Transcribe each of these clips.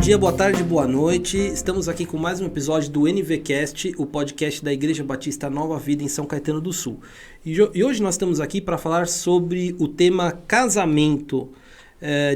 dia, boa tarde, boa noite. Estamos aqui com mais um episódio do NVcast, o podcast da Igreja Batista Nova Vida em São Caetano do Sul. E hoje nós estamos aqui para falar sobre o tema casamento,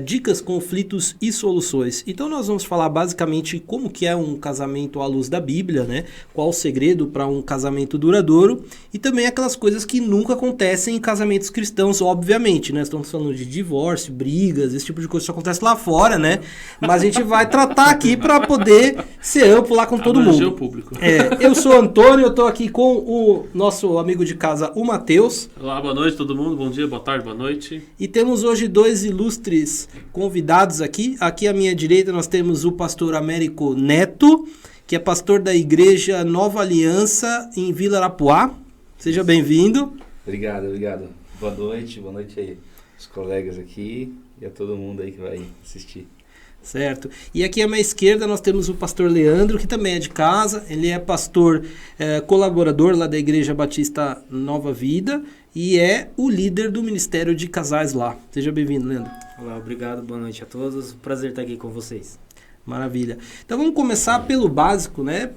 dicas, conflitos e soluções. Então nós vamos falar basicamente como que é um casamento à luz da Bíblia, né? Qual o segredo para um casamento duradouro e também aquelas coisas que nunca acontecem em casamentos cristãos, obviamente, né? Estamos falando de divórcio, brigas, esse tipo de coisa que acontece lá fora, né? Mas a gente vai tratar aqui para poder ser amplo lá com todo mundo. O público. Eu sou o Antônio, eu estou aqui com o nosso amigo de casa, o Matheus. Olá, boa noite todo mundo, bom dia, boa tarde, boa noite. E temos hoje dois ilustres convidados aqui. Aqui à minha direita nós temos o pastor Américo Neto, que é pastor da Igreja Nova Aliança em Vila Arapuá. Seja bem-vindo. Obrigado. Boa noite aí os colegas aqui e a todo mundo aí que vai assistir. Certo. E aqui à minha esquerda nós temos o pastor Leandro, que também é de casa. Ele é pastor colaborador lá da Igreja Batista Nova Vida e é o líder do Ministério de Casais lá. Seja bem-vindo, Leandro. Olá, obrigado, boa noite a todos. Prazer estar aqui com vocês. Maravilha. Então vamos começar pelo básico, né?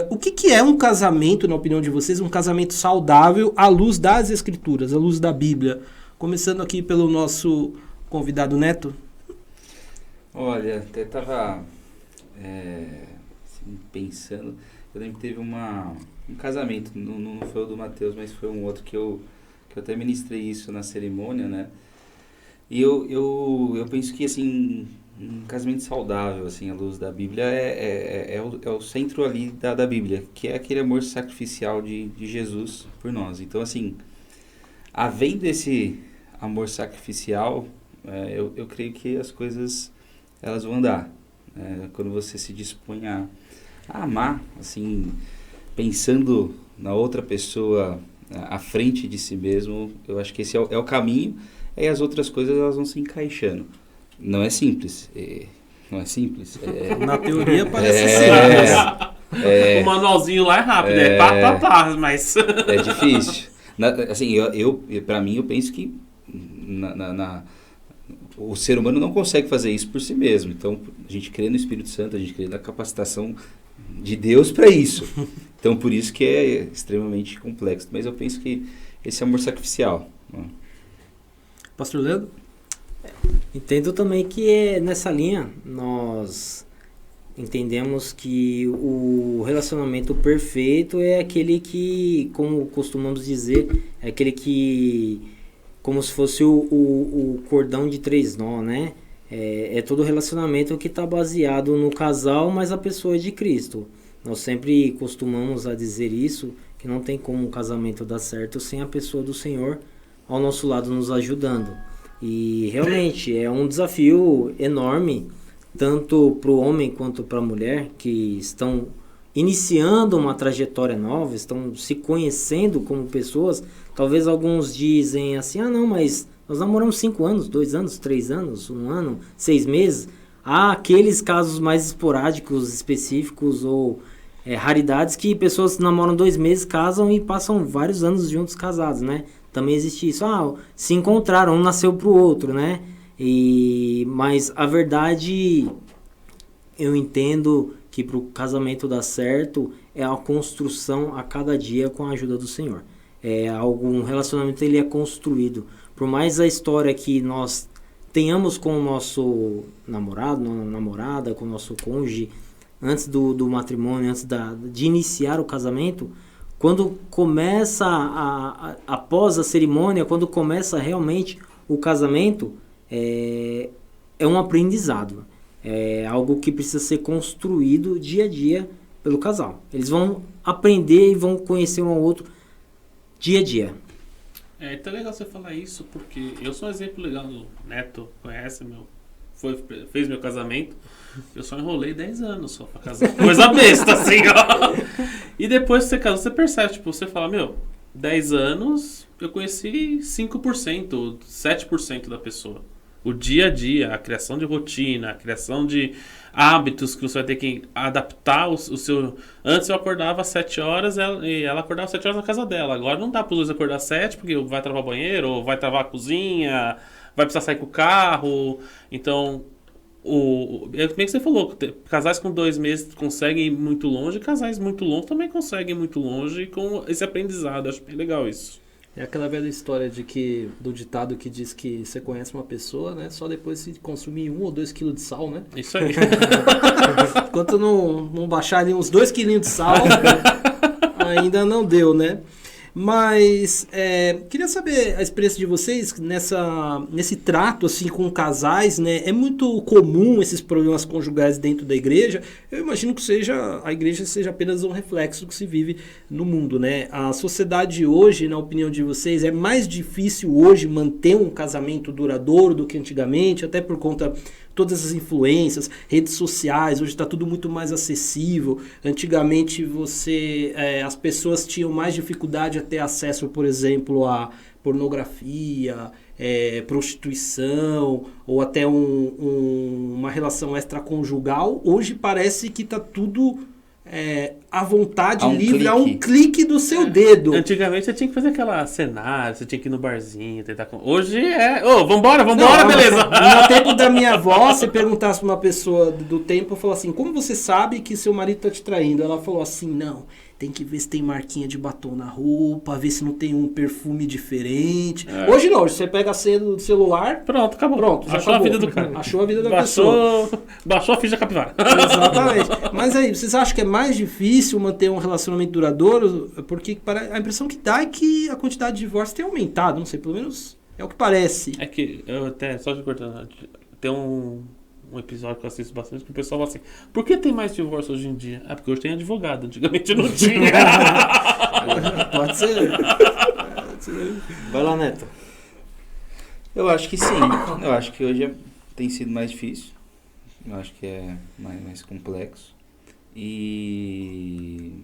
O que é um casamento, na opinião de vocês, um casamento saudável à luz das Escrituras, à luz da Bíblia? Começando aqui pelo nosso convidado Neto. Olha, até estava pensando, eu lembro que teve um casamento, não foi o do Matheus, mas foi um outro que eu até ministrei isso na cerimônia, né? E eu penso que, assim, um casamento saudável, assim, à luz da Bíblia, é o centro ali da Bíblia, que é aquele amor sacrificial de Jesus por nós. Então, assim, havendo esse amor sacrificial, eu creio que as coisas, elas vão andar. Quando você se dispõe a amar, assim, pensando na outra pessoa à frente de si mesmo, eu acho que esse é o caminho. Aí as outras coisas elas vão se encaixando. Não é simples. Na teoria parece simples. O manualzinho lá é rápido, mas... É difícil. Assim, para mim, eu penso que o ser humano não consegue fazer isso por si mesmo. Então, a gente crê no Espírito Santo, a gente crê na capacitação de Deus para isso. Então, por isso que é extremamente complexo. Mas eu penso que esse amor sacrificial... Pastor Leandro? Entendo também que nessa linha nós entendemos que o relacionamento perfeito é aquele que, como costumamos dizer, é aquele que, como se fosse o cordão de 3 nós, né? É todo relacionamento que está baseado no casal, mas a pessoa é de Cristo. Nós sempre costumamos a dizer isso, que não tem como um casamento dar certo sem a pessoa do Senhor ao nosso lado nos ajudando. E realmente é um desafio enorme, tanto para o homem quanto para a mulher, que estão iniciando uma trajetória nova, estão se conhecendo como pessoas. Talvez alguns dizem assim, não, mas nós namoramos 5 anos, 2 anos, 3 anos, 1 ano, 6 meses. Há aqueles casos mais esporádicos, específicos ou raridades que pessoas namoram 2 meses, casam e passam vários anos juntos casados, né? Também existe isso. Se encontraram, um nasceu pro outro, né? Mas a verdade, eu entendo que pro casamento dar certo é a construção a cada dia com a ajuda do Senhor. Um relacionamento ele é construído. Por mais a história que nós tenhamos com o nosso namorado, namorada, com o nosso cônjuge, antes do matrimônio, antes de iniciar o casamento, quando começa, após a cerimônia, quando começa realmente o casamento, é um aprendizado. É algo que precisa ser construído dia a dia pelo casal. Eles vão aprender e vão conhecer um ao outro dia a dia. Então é legal você falar isso, porque eu sou um exemplo legal do Neto, conhece fez meu casamento. Eu só enrolei 10 anos só pra casar. Coisa besta, assim, ó. E depois que você casa, você percebe, você fala, 10 anos eu conheci 5%, 7% da pessoa. O dia a dia, a criação de rotina, a criação de hábitos que você vai ter que adaptar o seu... Antes eu acordava às 7 horas e ela acordava às 7 horas na casa dela. Agora não dá para os dois acordar às 7 porque vai travar o banheiro, ou vai travar a cozinha, vai precisar sair com o carro. Então, Como é que você falou? Casais com 2 meses conseguem ir muito longe, casais muito longos também conseguem ir muito longe com esse aprendizado. Acho bem legal isso. É aquela velha história do ditado que diz que você conhece uma pessoa, né? Só depois se consumir 1 ou 2 quilos de sal, né? Isso aí. Enquanto não baixar ali uns 2 quilinhos de sal, ainda não deu, né? Mas queria saber a experiência de vocês nesse trato assim com casais, né? É muito comum esses problemas conjugais dentro da igreja. Eu imagino que a igreja seja apenas um reflexo do que se vive no mundo, né? A sociedade hoje, na opinião de vocês, é mais difícil hoje manter um casamento duradouro do que antigamente, até por conta todas as influências, redes sociais, hoje está tudo muito mais acessível. Antigamente as pessoas tinham mais dificuldade a ter acesso, por exemplo, a pornografia, prostituição, ou até uma relação extraconjugal. Hoje parece que está tudo à vontade, livre, a um clique do seu dedo. Antigamente você tinha que fazer aquela cenário, você tinha que ir no barzinho, tentar... Hoje vambora, beleza. No tempo da minha avó, se perguntasse pra uma pessoa do tempo, falou assim, como você sabe que seu marido tá te traindo? Ela falou assim, não, tem que ver se tem marquinha de batom na roupa, ver se não tem um perfume diferente. Hoje não, hoje você pega a senha do celular... Pronto, acabou. Pronto, já achou acabou. A vida do cara. Achou a vida da pessoa. Baixou a ficha da capivara. Exatamente. Mas aí, vocês acham que é mais difícil manter um relacionamento duradouro? Porque a impressão que dá é que a quantidade de divórcios tem aumentado, não sei, pelo menos é o que parece. É que, eu até, só te cortando, tem um episódio que eu assisto bastante que o pessoal fala assim, por que tem mais divórcio hoje em dia? Porque hoje tem advogado, antigamente não tinha. Pode ser. Vai lá, Neto. Eu acho que sim. Eu acho que hoje tem sido mais difícil. Eu acho que é mais complexo. E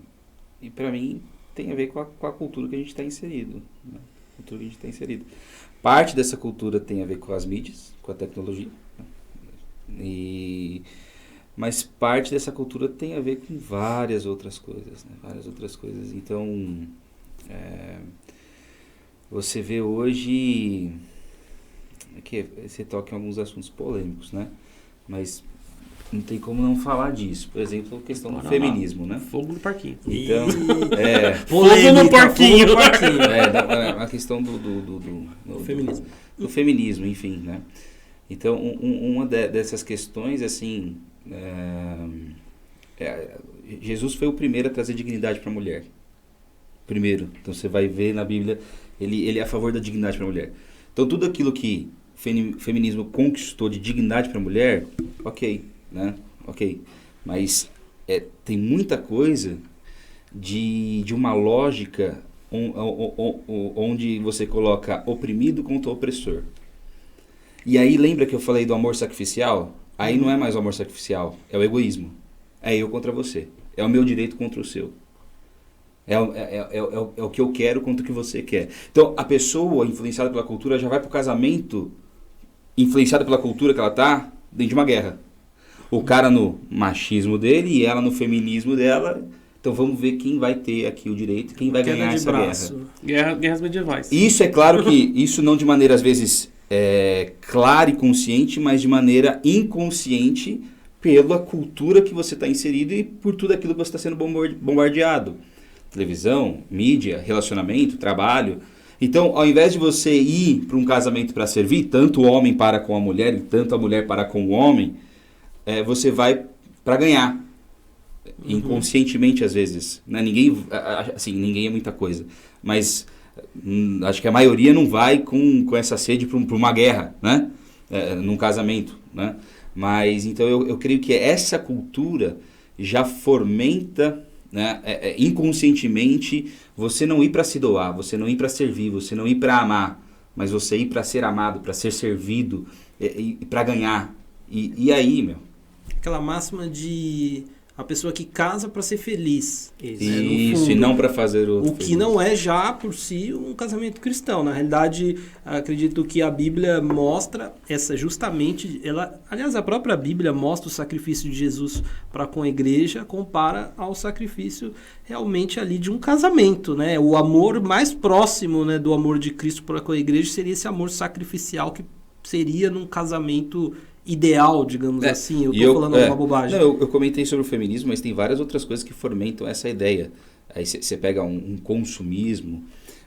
para mim tem a ver com a cultura que a gente está inserido. Né? Cultura que a gente está inserido. Parte dessa cultura tem a ver com as mídias, com a tecnologia. Mas parte dessa cultura tem a ver com várias outras coisas. Né? Várias outras coisas. Então, você vê hoje... que você toca em alguns assuntos polêmicos, né? Mas não tem como não falar disso. Por exemplo, a questão do feminismo, né? Fogo no parquinho. Então, fogo no parquinho. A questão do feminismo. Do feminismo, enfim, né? Então, uma dessas questões, assim... Jesus foi o primeiro a trazer dignidade para a mulher. Primeiro. Então, você vai ver na Bíblia, ele é a favor da dignidade para a mulher. Então, tudo aquilo que o feminismo conquistou de dignidade para a mulher, ok, né? Ok. Mas tem muita coisa de uma lógica onde você coloca oprimido contra opressor. E aí, lembra que eu falei do amor sacrificial? Aí não é mais o amor sacrificial, é o egoísmo. É eu contra você. É o meu direito contra o seu. É o que eu quero contra o que você quer. Então, a pessoa influenciada pela cultura já vai pro casamento influenciada pela cultura que ela tá dentro de uma guerra. O cara no machismo dele e ela no feminismo dela. Então, vamos ver quem vai ter aqui o direito, quem vai ganhar essa guerra. Guerras medievais. Isso é claro que, isso não de maneira, às vezes, clara e consciente, mas de maneira inconsciente pela cultura que você está inserido e por tudo aquilo que você está sendo bombardeado. Televisão, mídia, relacionamento, trabalho. Então, ao invés de você ir para um casamento para servir, tanto o homem para com a mulher e tanto a mulher para com o homem, você vai para ganhar. Inconscientemente, às vezes. Né? Ninguém é muita coisa. Mas acho que a maioria não vai com essa sede para uma guerra, né? Num casamento. Né? Mas, então, eu creio que essa cultura já fomenta... Né? Inconscientemente você não ir para se doar, você não ir para servir, você não ir para amar, mas você ir para ser amado, para ser servido e para ganhar. E aí, meu? Aquela máxima de a pessoa que casa para ser feliz. Isso, e não para fazer outro. O que não é já por si um casamento cristão. Na realidade, acredito que a Bíblia mostra aliás, a própria Bíblia mostra o sacrifício de Jesus para com a igreja, compara ao sacrifício realmente ali de um casamento, né? O amor mais próximo, né, do amor de Cristo para com a igreja seria esse amor sacrificial que seria num casamento ideal, digamos assim? Eu tô falando uma bobagem. Não, eu comentei sobre o feminismo, mas tem várias outras coisas que fomentam essa ideia. Aí você pega um consumismo,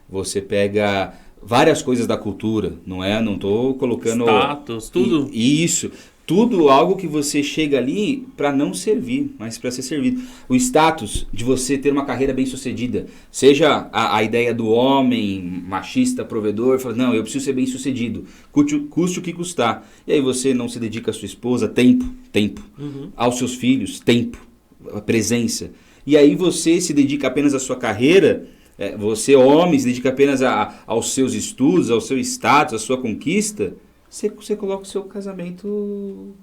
você pega várias coisas da cultura, não é? Não tô colocando... Status, tudo. Isso. Tudo algo que você chega ali para não servir, mas para ser servido. O status de você ter uma carreira bem sucedida, seja a ideia do homem machista, provedor, fala, não, eu preciso ser bem sucedido, custe o que custar. E aí você não se dedica à sua esposa, tempo, aos seus filhos, tempo, presença. E aí você se dedica apenas à sua carreira, você homem se dedica apenas aos seus estudos, ao seu status, à sua conquista. Você coloca o seu casamento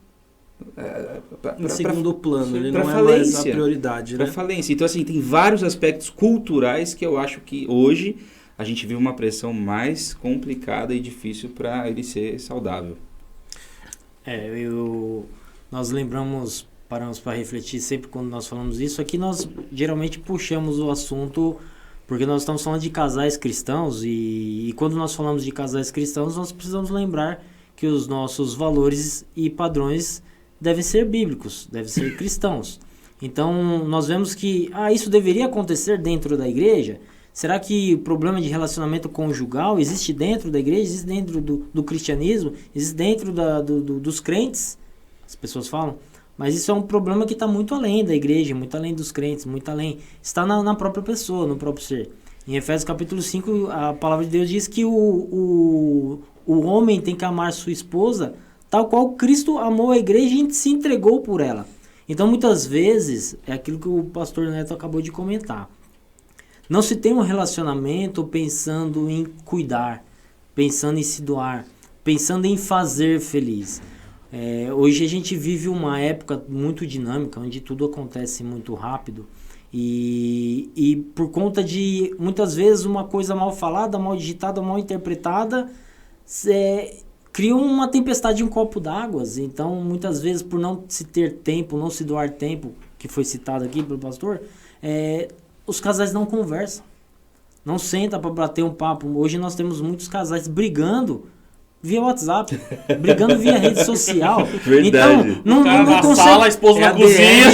em segundo plano, ele não falência, é mais a prioridade, né? Para falência. Então, assim, tem vários aspectos culturais que eu acho que hoje a gente vive uma pressão mais complicada e difícil para ele ser saudável. Nós paramos para refletir sempre quando nós falamos isso. Aqui nós geralmente puxamos o assunto porque nós estamos falando de casais cristãos e quando nós falamos de casais cristãos, nós precisamos lembrar que os nossos valores e padrões devem ser bíblicos, devem ser cristãos. Então, nós vemos que isso deveria acontecer dentro da igreja. Será que o problema de relacionamento conjugal existe dentro da igreja, existe dentro do cristianismo, existe dentro dos crentes? As pessoas falam. Mas isso é um problema que está muito além da igreja, muito além dos crentes, muito além. Está na própria pessoa, no próprio ser. Em Efésios capítulo 5, a palavra de Deus diz que o homem tem que amar sua esposa tal qual Cristo amou a igreja e se entregou por ela. Então, muitas vezes, é aquilo que o pastor Neto acabou de comentar. Não se tem um relacionamento pensando em cuidar, pensando em se doar, pensando em fazer feliz. Hoje a gente vive uma época muito dinâmica, onde tudo acontece muito rápido. E por conta de, muitas vezes, uma coisa mal falada, mal digitada, mal interpretada, cria uma tempestade em um copo d'água. Então, muitas vezes, por não se ter tempo, não se doar tempo, que foi citado aqui pelo pastor, os casais não conversam, não sentam para bater um papo. Hoje nós temos muitos casais brigando via WhatsApp, brigando via rede social. Verdade. Então, não na consegue... sala, a esposa na cozinha.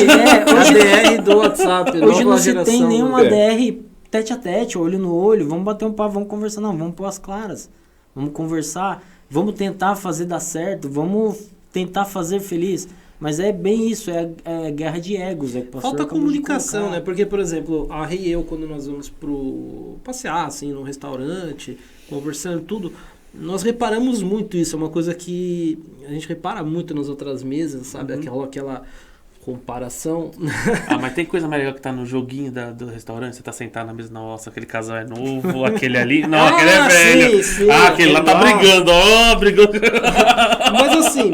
A DR do WhatsApp. Hoje não se tem nenhuma DR tete a tete, olho no olho. Vamos bater um papo, vamos conversar. Não, vamos pôr as claras. Vamos conversar, vamos tentar fazer dar certo, vamos tentar fazer feliz. Mas é bem isso, é guerra de egos. Falta comunicação, né? Porque, por exemplo, a Rei e eu, quando nós vamos passear, assim, num restaurante, conversando, tudo... Nós reparamos muito isso, é uma coisa que a gente repara muito nas outras mesas, sabe? Aquela comparação. Mas tem coisa mais legal que tá no joguinho do restaurante, você tá sentado na mesa, nossa, aquele casal é novo, aquele ali, não, aquele é velho. Sim, aquele lá tá brigando, brigou. Mas assim,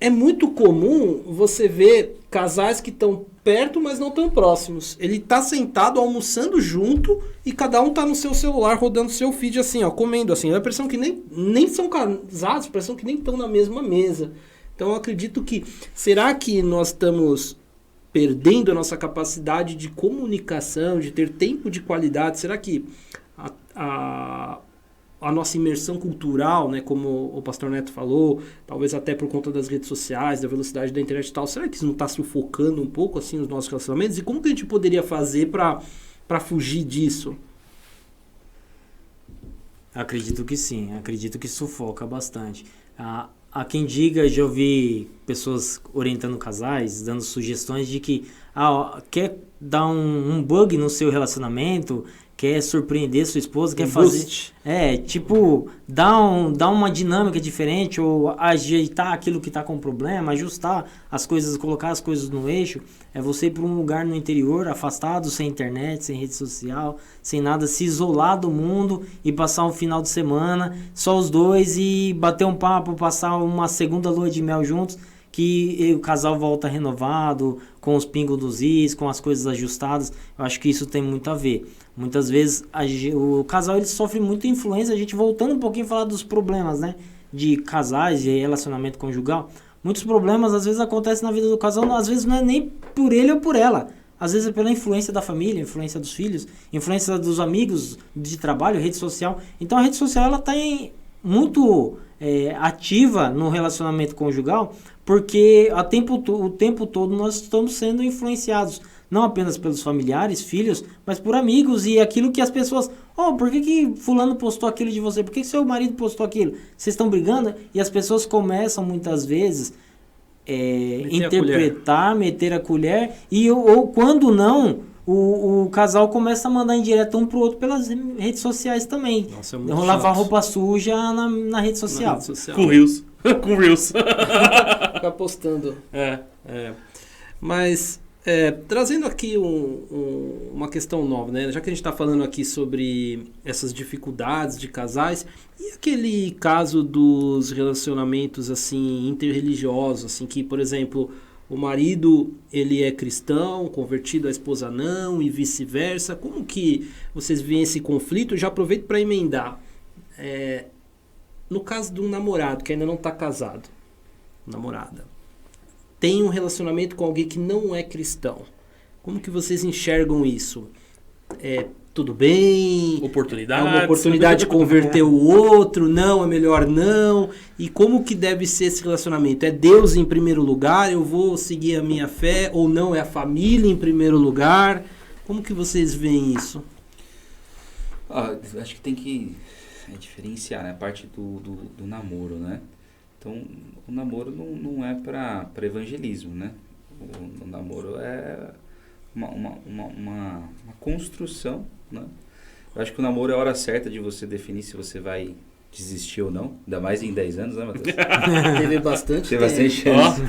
é muito comum você ver casais que estão perto, mas não tão próximos. Ele tá sentado, almoçando junto, e cada um tá no seu celular, rodando seu feed assim, ó, comendo assim. É a impressão que nem são casados, a impressão que nem estão na mesma mesa. Então eu acredito que, será que nós estamos perdendo a nossa capacidade de comunicação, de ter tempo de qualidade? Será que a nossa imersão cultural, né, como o pastor Neto falou, talvez até por conta das redes sociais, da velocidade da internet e tal, será que isso não está sufocando um pouco assim os nossos relacionamentos? E como que a gente poderia fazer para fugir disso? Acredito que sim, acredito que sufoca bastante. Há quem diga, já ouvi pessoas orientando casais, dando sugestões de que quer dar um bug no seu relacionamento, quer surpreender sua esposa, quer fazer... dar uma dinâmica diferente, ou ajeitar aquilo que está com problema, ajustar as coisas, colocar as coisas no eixo. É você ir para um lugar no interior, afastado, sem internet, sem rede social, sem nada, se isolar do mundo e passar um final de semana, só os dois, e bater um papo, passar uma segunda lua de mel juntos, que o casal volta renovado, com os pingos dos is, com as coisas ajustadas. Eu acho que isso tem muito a ver. Muitas vezes o casal ele sofre muita influência. A gente voltando um pouquinho a falar dos problemas, né, de casais, de relacionamento conjugal. Muitos problemas às vezes acontecem na vida do casal, às vezes não é nem por ele ou por ela. Às vezes é pela influência da família, influência dos filhos, influência dos amigos de trabalho, rede social. Então a rede social ela está muito ativa no relacionamento conjugal, porque o tempo todo nós estamos sendo influenciados, não apenas pelos familiares, filhos, mas por amigos e aquilo que as pessoas... por que fulano postou aquilo de você? Por que seu marido postou aquilo? Vocês estão brigando? E as pessoas começam muitas vezes interpretar, meter a colher, ou quando não, o casal começa a mandar indireta um pro outro pelas redes sociais também. Nossa, é muito lavar chato. roupa suja na rede social. Na rede social. Com Reels. Com Reels. Ficar postando. Mas, trazendo aqui uma questão nova, né? Já que a gente está falando aqui sobre essas dificuldades de casais, e aquele caso dos relacionamentos, assim, interreligiosos, assim, que, por exemplo, o marido, ele é cristão, convertido, a esposa não, e vice-versa. Como que vocês veem esse conflito? Eu já aproveito para emendar. No caso de um namorado que ainda não está casado, namorada, tem um relacionamento com alguém que não é cristão. Como que vocês enxergam isso? Tudo bem? Oportunidade. É uma oportunidade de converter o outro? Não, é melhor não? E como que deve ser esse relacionamento? É Deus em primeiro lugar? Eu vou seguir a minha fé? Ou não? É a família em primeiro lugar? Como que vocês veem isso? Acho que tem que diferenciar, né? A parte do namoro, né? Então, o namoro não é para evangelismo, né? O namoro é uma construção, né? Eu acho que o namoro é a hora certa de você definir se você vai desistir ou não. Ainda mais em 10 anos, né, Matheus? Teve bastante Tem tempo. bastante chance.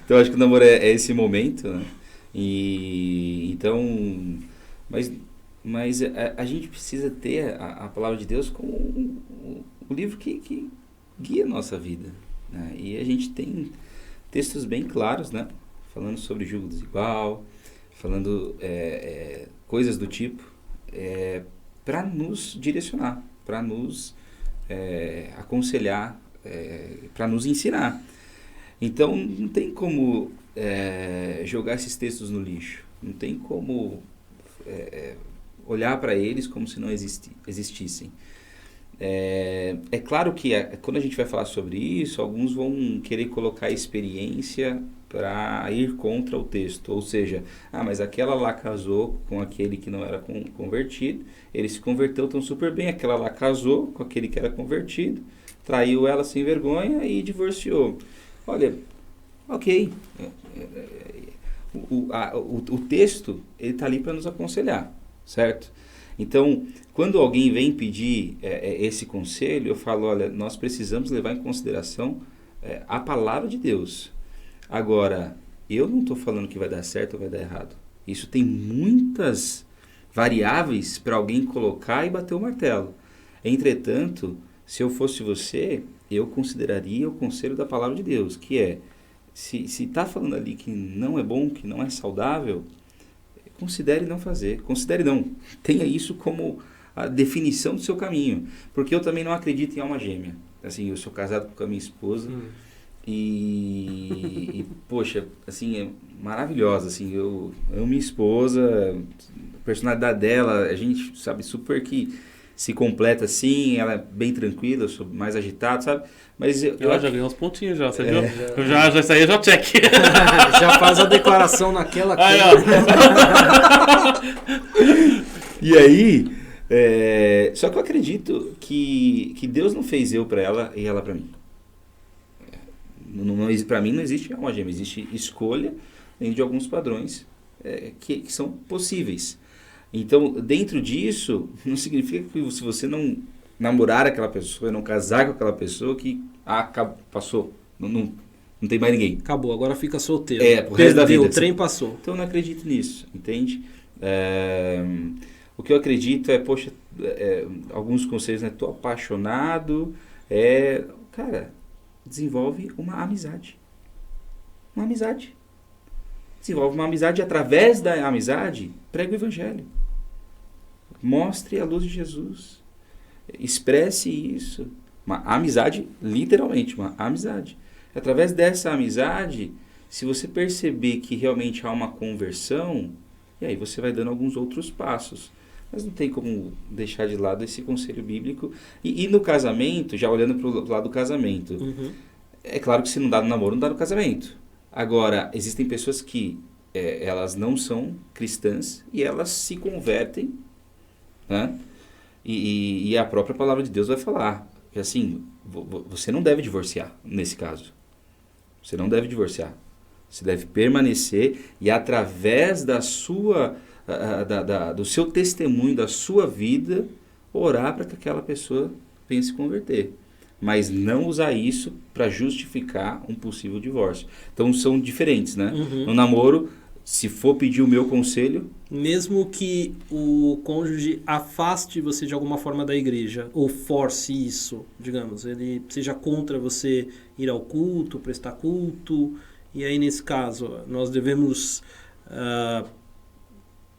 Então, eu acho que o namoro é esse momento, né? Então... Mas a gente precisa ter a palavra de Deus como o livro que guia a nossa vida, né? E a gente tem textos bem claros, né? Falando sobre julgo desigual, falando coisas do tipo, para nos direcionar, para nos aconselhar, para nos ensinar. Então, não tem como jogar esses textos no lixo, não tem como olhar para eles como se não existissem. É claro que quando a gente vai falar sobre isso, alguns vão querer colocar a experiência para ir contra o texto, ou seja, mas aquela lá casou com aquele que não era convertido, ele se converteu tão super bem, aquela lá casou com aquele que era convertido, traiu ela sem vergonha e divorciou. Olha, ok, o texto ele está ali para nos aconselhar, certo? Então, quando alguém vem pedir esse conselho, eu falo, olha, nós precisamos levar em consideração a palavra de Deus. Agora, eu não estou falando que vai dar certo ou vai dar errado. Isso tem muitas variáveis para alguém colocar e bater o martelo. Entretanto, se eu fosse você, eu consideraria o conselho da palavra de Deus, que é, se está falando ali que não é bom, que não é saudável, considere não fazer. Considere não. Tenha isso como a definição do seu caminho. Porque eu também não acredito em alma gêmea. Assim, eu sou casado com a minha esposa e poxa, assim, é maravilhosa. Assim, eu amo minha esposa, a personalidade dela, a gente sabe super que se completa assim, ela é bem tranquila, eu sou mais agitado, sabe? Mas eu já ganhei uns pontinhos já, você viu? Eu já isso aí, já check. Já faz a declaração naquela Aí, E aí, só que eu acredito que Deus não fez eu para ela e ela para mim. Para mim não existe alma gêmea, existe escolha dentro de alguns padrões que são possíveis. Então, dentro disso, não significa que se você não namorar aquela pessoa, não casar com aquela pessoa, que passou, não tem mais ninguém. Acabou, agora fica solteiro. Pro resto da vida. O trem passou. Então, eu não acredito nisso, entende? O que eu acredito poxa, alguns conselhos, né? Tô apaixonado, cara, desenvolve uma amizade. Uma amizade. Desenvolve uma amizade e através da amizade, prega o evangelho. Mostre a luz de Jesus. Expresse isso. Uma amizade, literalmente, uma amizade. Através dessa amizade, se você perceber que realmente há uma conversão, e aí você vai dando alguns outros passos. Mas não tem como deixar de lado esse conselho bíblico. E no casamento, já olhando para o lado do casamento, é claro que se não dá no namoro, não dá no casamento. Agora, existem pessoas que elas não são cristãs e elas se convertem, né? E a própria palavra de Deus vai falar que assim, você não deve divorciar nesse caso. Você não deve divorciar. Você deve permanecer e através da sua, do seu testemunho, da sua vida, orar para que aquela pessoa venha se converter. Mas não usar isso para justificar um possível divórcio. Então são diferentes, né? No namoro, se for pedir o meu conselho... Mesmo que o cônjuge afaste você de alguma forma da igreja, ou force isso, digamos, ele seja contra você ir ao culto, prestar culto, e aí nesse caso nós devemos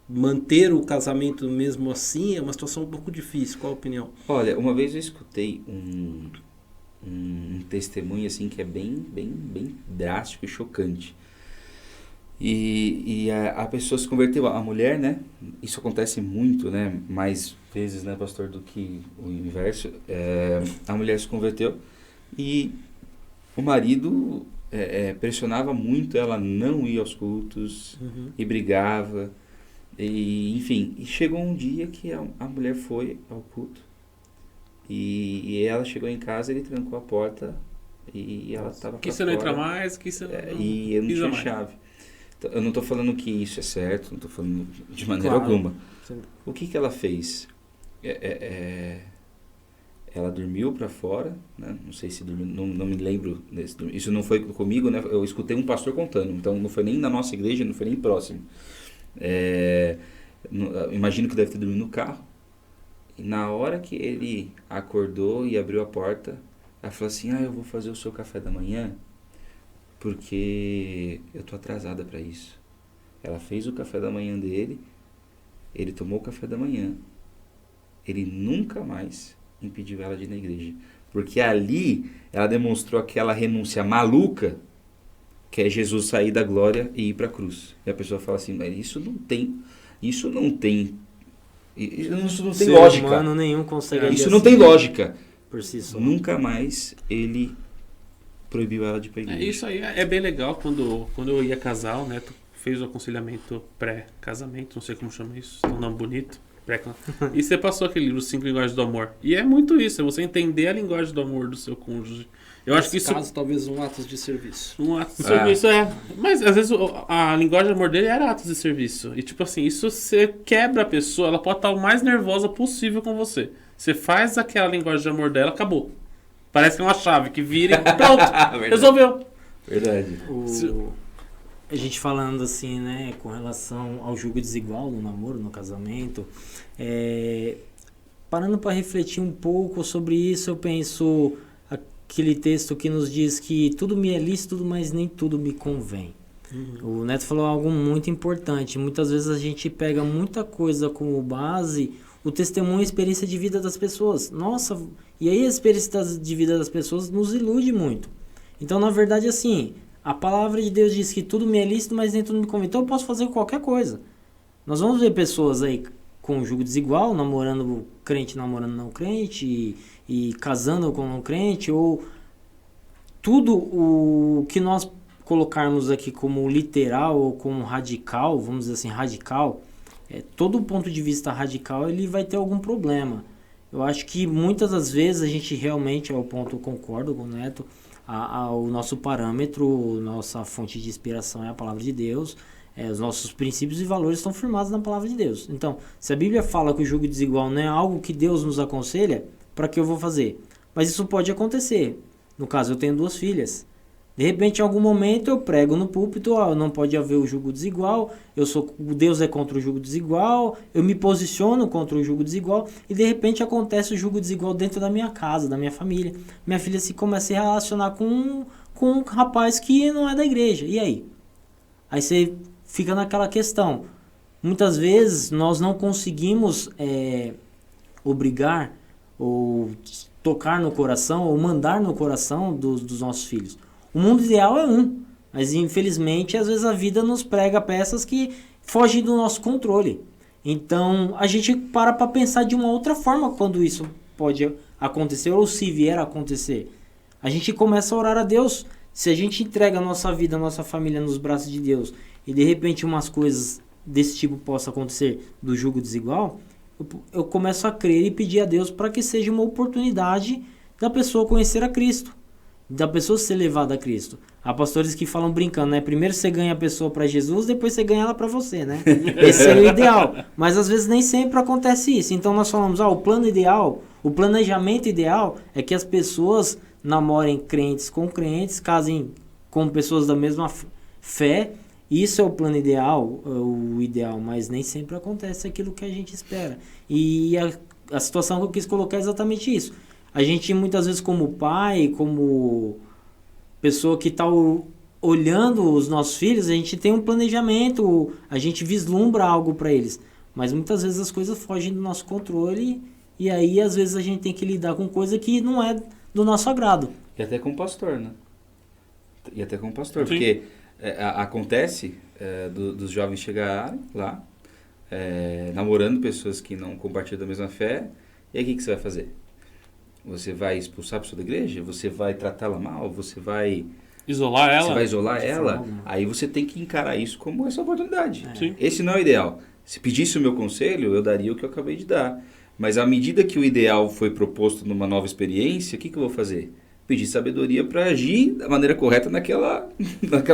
manter o casamento mesmo assim, é uma situação um pouco difícil. Qual a opinião? Olha, uma vez eu escutei um testemunho assim que é bem drástico e chocante. E a pessoa se converteu, a mulher, né? Isso acontece muito, né? Mais vezes, né, pastor, do que o inverso. A mulher se converteu e o marido pressionava muito ela não ir aos cultos e brigava. Enfim, e chegou um dia que a mulher foi ao culto e ela chegou em casa, ele trancou a porta e ela estava que você não entra mais, que você e eu não tinha mais. chave. Eu não estou falando que isso é certo, não estou falando de maneira Claro. alguma. Sim. O que ela fez? Ela dormiu para fora, né? Não sei se dormiu, não me lembro. Isso não foi comigo, né? Eu escutei um pastor contando, então não foi nem na nossa igreja, não foi nem próximo. Imagino que deve ter dormido no carro. E na hora que ele acordou e abriu a porta, ela falou assim, eu vou fazer o seu café da manhã, porque eu tô atrasada para isso. Ela fez o café da manhã dele, ele tomou o café da manhã, ele nunca mais impediu ela de ir na igreja. Porque ali ela demonstrou aquela renúncia maluca, que é Jesus sair da glória e ir para a cruz. E a pessoa fala assim, mas isso não tem Ser lógica. humano nenhum consegue Isso agir não assim, tem lógica. por si só. Nunca mais ele proibiu ela de ir para a igreja. Isso aí é bem legal. Quando eu ia casar, o Neto fez o aconselhamento pré-casamento, não sei como chama isso, tem um nome bonito. E você passou aquele livro 5 Linguagens do Amor. E é muito isso, é você entender a linguagem do amor do seu cônjuge. Eu acho que isso... caso, talvez atos de serviço. Um ato de serviço Mas às vezes a linguagem de amor dele era atos de serviço. E tipo assim, isso você quebra a pessoa, ela pode estar o mais nervosa possível com você. Você faz aquela linguagem de amor dela, acabou. Parece que é uma chave que vira e pronto, resolveu. Verdade. A gente falando assim, né, com relação ao julgo desigual no namoro, no casamento, parando para refletir um pouco sobre isso, eu penso aquele texto que nos diz que tudo me é lícito, mas nem tudo me convém. O Neto falou algo muito importante. Muitas vezes a gente pega muita coisa como base, o testemunho e a experiência de vida das pessoas. Nossa, e aí a experiência de vida das pessoas nos ilude muito. Então, na verdade, assim, a palavra de Deus diz que tudo me é lícito, mas nem tudo me convém. Então eu posso fazer qualquer coisa. Nós vamos ver pessoas aí com julgo desigual, namorando crente, namorando não crente, e casando com não crente, ou tudo o que nós colocarmos aqui como literal ou como radical, vamos dizer assim, radical, todo ponto de vista radical ele vai ter algum problema. Eu acho que muitas das vezes a gente realmente, ao ponto, concordo com o Neto, o nosso parâmetro, nossa fonte de inspiração é a palavra de Deus, os nossos princípios e valores estão firmados na palavra de Deus. Então, se a Bíblia fala que o julgo desigual não é algo que Deus nos aconselha, para que eu vou fazer? Mas isso pode acontecer. No caso, eu tenho 2 filhas. De repente, em algum momento, eu prego no púlpito, não pode haver o julgo desigual, Deus é contra o julgo desigual, eu me posiciono contra o julgo desigual, e de repente acontece o julgo desigual dentro da minha casa, da minha família. Minha filha se começa a se relacionar com um rapaz que não é da igreja. E aí? Aí você fica naquela questão. Muitas vezes, nós não conseguimos obrigar ou tocar no coração ou mandar no coração dos nossos filhos. O mundo ideal é mas infelizmente às vezes a vida nos prega peças que fogem do nosso controle. Então, a gente para pensar de uma outra forma quando isso pode acontecer ou se vier a acontecer. A gente começa a orar a Deus. Se a gente entrega a nossa vida, a nossa família nos braços de Deus e de repente umas coisas desse tipo possam acontecer do jugo desigual, eu começo a crer e pedir a Deus para que seja uma oportunidade da pessoa conhecer a Cristo, da pessoa ser levada a Cristo. Há pastores que falam brincando, né? Primeiro você ganha a pessoa para Jesus, depois você ganha ela para você, né? Esse seria o ideal. Mas às vezes nem sempre acontece isso. Então nós falamos, o plano ideal, o planejamento ideal é que as pessoas namorem crentes com crentes, casem com pessoas da mesma fé. Isso é o plano ideal, o ideal, mas nem sempre acontece aquilo que a gente espera. E a situação que eu quis colocar é exatamente isso. A gente muitas vezes como pai, como pessoa que está olhando os nossos filhos, a gente tem um planejamento, a gente vislumbra algo para eles. Mas muitas vezes as coisas fogem do nosso controle e aí às vezes a gente tem que lidar com coisa que não é do nosso agrado. E até com o pastor, né? E até com o pastor, Sim. porque acontece dos jovens chegarem lá, namorando pessoas que não compartilham da mesma fé, e aí o que você vai fazer? Você vai expulsar a pessoa da igreja? Você vai tratá-la mal? Você vai Isolar ela? Você vai isolar ela? forma. Aí você tem que encarar isso como essa oportunidade. Sim. Esse não é o ideal. Se pedisse o meu conselho, eu daria o que eu acabei de dar. Mas à medida que o ideal foi proposto numa nova experiência, o que eu vou fazer? Pedir sabedoria para agir da maneira correta naquela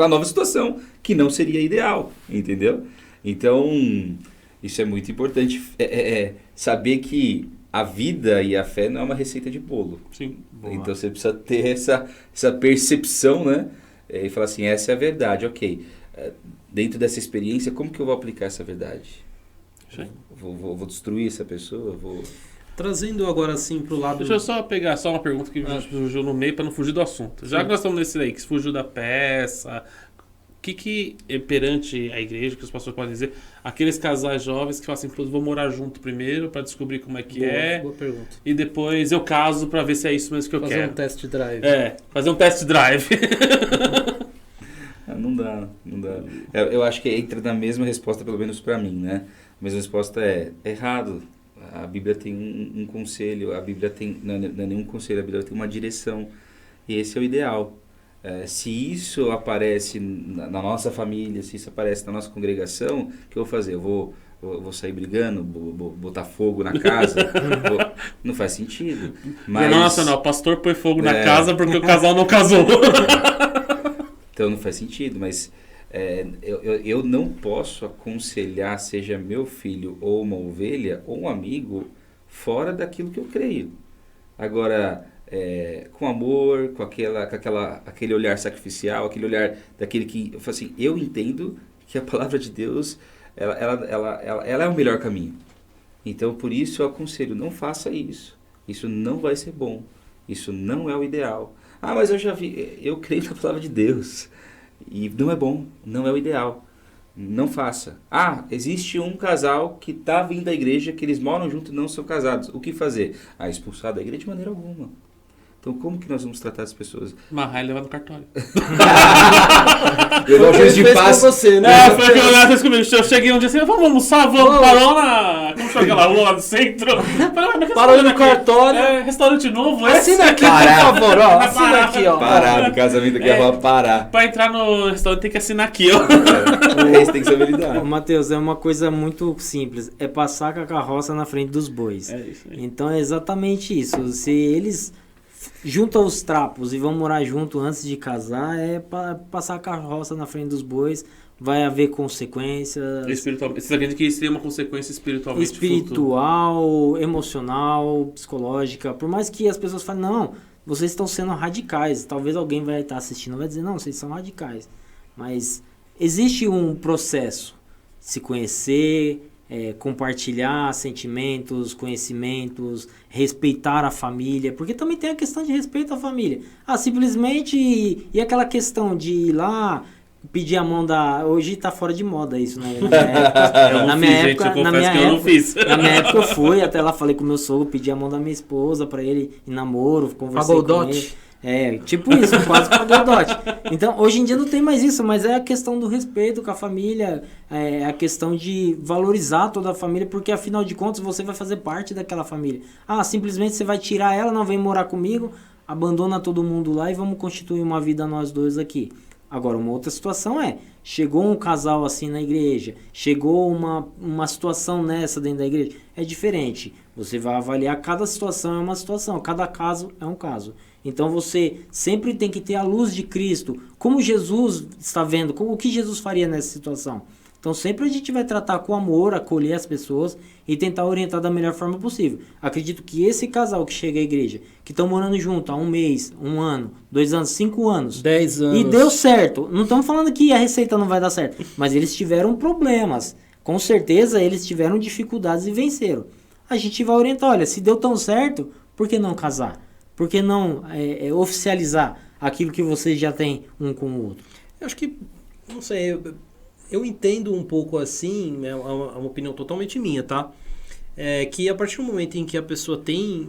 nova situação, que não seria ideal, entendeu? Então, isso é muito importante, saber que a vida e a fé não é uma receita de bolo. Sim. Boa. Então você precisa ter essa percepção, né? E falar assim, essa é a verdade, ok. Dentro dessa experiência, como que eu vou aplicar essa verdade? Sim. Vou destruir essa pessoa? Trazendo agora assim pro lado... Deixa eu só pegar só uma pergunta que surgiu no meio para não fugir do assunto. Já que nós estamos nesse aí, que fugiu da peça, o que perante a igreja, que os pastores podem dizer, aqueles casais jovens que falam assim, pô, vou morar junto primeiro para descobrir como é que Boa pergunta. e depois eu caso para ver se é isso mesmo que eu Fazer quero. um test drive. Fazer um test drive. Não dá. Eu acho que entra na mesma resposta, pelo menos para mim, né? A mesma resposta é errado. A Bíblia tem um conselho, a Bíblia tem, não é nenhum conselho, a Bíblia tem uma direção. E esse é o ideal. Se isso aparece na nossa família, se isso aparece na nossa congregação, o que eu vou fazer? Eu vou sair brigando, vou botar fogo na casa? Não faz sentido. Mas, Jornal Nacional, o pastor põe fogo na casa porque o casal não casou. Então não faz sentido, mas eu não posso aconselhar, seja meu filho ou uma ovelha ou um amigo, fora daquilo que eu creio. Agora, com amor, com aquele olhar sacrificial, aquele olhar daquele que... Eu falo assim, eu entendo que a palavra de Deus, ela é o melhor caminho. Então, por isso eu aconselho, não faça isso. Isso não vai ser bom. Isso não é o ideal. Ah, mas eu creio na palavra de Deus. E não é bom, não é o ideal. Não faça. Ah, existe um casal que está vindo da igreja, que eles moram junto e não são casados. O que fazer? Expulsar da igreja de maneira alguma. Então, como que nós vamos tratar as pessoas? Marrar e levar no cartório. Eu dou juiz de paz. Você, né? Foi o que o Neto fez comigo. Eu cheguei um dia assim, vamos almoçar, parou na... Como chama aquela rua lá do centro? Parou no cartório. Restaurante novo, esse? Assina aqui, Parar. por favor, ó. Assina aqui, ó. Parar do casamento aqui, eu vou parar. Pra entrar no restaurante tem que assinar aqui, ó. Isso tem que saber lidar. Ô, Matheus, é uma coisa muito simples. É passar com a carroça na frente dos bois. É isso aí. Então é exatamente isso. Se eles juntam os trapos e vão morar junto antes de casar, é para passar a carroça na frente dos bois. Vai haver consequências Espiritualmente. Você acredita que isso tem uma consequência espiritualmente? espiritual, emocional, psicológica. Por mais que as pessoas falem, não, vocês estão sendo radicais. Talvez alguém vai estar assistindo e vai dizer, não, vocês são radicais. Mas existe um processo. Se conhecer, compartilhar sentimentos, conhecimentos, respeitar a família, porque também tem a questão de respeito à família. Simplesmente, e aquela questão de ir lá, pedir a mão da... Hoje tá fora de moda isso, né? Na minha época, eu não fiz. Na minha época eu fui, até lá falei com o meu sogro, pedi a mão da minha esposa pra ele em namoro, conversei Pagou o com dote? ele. Tipo isso, quase pagou o dote. Então, hoje em dia não tem mais isso, mas é a questão do respeito com a família, é a questão de valorizar toda a família, porque afinal de contas você vai fazer parte daquela família. Simplesmente você vai tirar ela, não vem morar comigo, abandona todo mundo lá e vamos constituir uma vida nós dois aqui. Agora, uma outra situação chegou um casal assim na igreja, chegou uma situação nessa dentro da igreja, é diferente. Você vai avaliar, cada situação é uma situação, cada caso é um caso. Então você sempre tem que ter a luz de Cristo, como Jesus está vendo, o que Jesus faria nessa situação. Então sempre a gente vai tratar com amor, acolher as pessoas e tentar orientar da melhor forma possível. Acredito que esse casal que chega à igreja, que estão morando junto há 1 mês, 1 ano, 2 anos, 5 anos, 10 anos. E deu certo. Não estamos falando que a receita não vai dar certo, mas eles tiveram problemas. Com certeza eles tiveram dificuldades e venceram. A gente vai orientar, olha, se deu tão certo, por que não casar? Por que não oficializar aquilo que vocês já têm um com o outro? Eu acho que, não sei, eu entendo um pouco assim, é uma opinião totalmente minha, tá? Que a partir do momento em que a pessoa tem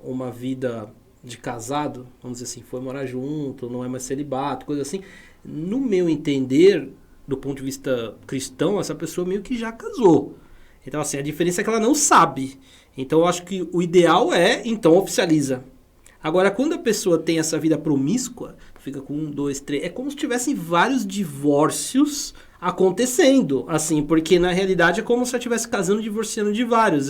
uma vida de casado, vamos dizer assim, foi morar junto, não é mais celibato, coisa assim, no meu entender, do ponto de vista cristão, essa pessoa meio que já casou. Então, assim, a diferença é que ela não sabe. Então, eu acho que o ideal então, oficializa. Agora, quando a pessoa tem essa vida promíscua, fica com 1, 2, 3... É como se tivessem vários divórcios acontecendo, assim, porque na realidade é como se ela estivesse casando e divorciando de vários.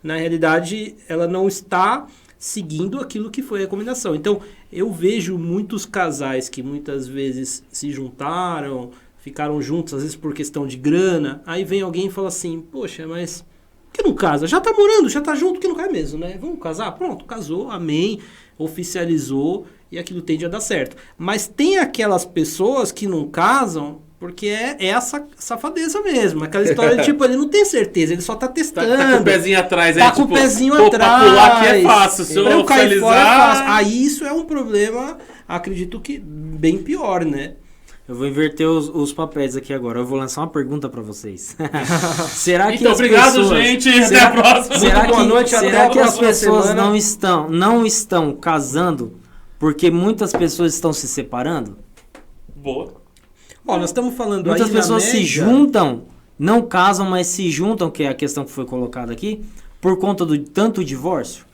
Na realidade, ela não está seguindo aquilo que foi a recomendação. Então, eu vejo muitos casais que muitas vezes se juntaram, ficaram juntos, às vezes por questão de grana, aí vem alguém e fala assim, poxa, mas por que não casa? Já tá morando, já tá junto, por que não cai mesmo, né? Vamos casar? Pronto, casou, amém, oficializou e aquilo tende a dar certo. Mas tem aquelas pessoas que não casam porque é essa safadeza mesmo, aquela história de tipo, ele não tem certeza, ele só tá testando. Tá com o pezinho atrás aí, tá com o pezinho atrás. Pra pular aqui é fácil, se eu oficializar... Aí isso é um problema, acredito que bem pior, né? Eu vou inverter os papéis aqui agora. Eu vou lançar uma pergunta para vocês. Será que então, obrigado, gente. Até a próxima. Boa noite. Será que as pessoas não estão casando porque muitas pessoas estão se separando? Boa. Ó, nós estamos falando muitas aí pessoas na média... se juntam, não casam, mas se juntam, que é a questão que foi colocada aqui, por conta do tanto divórcio.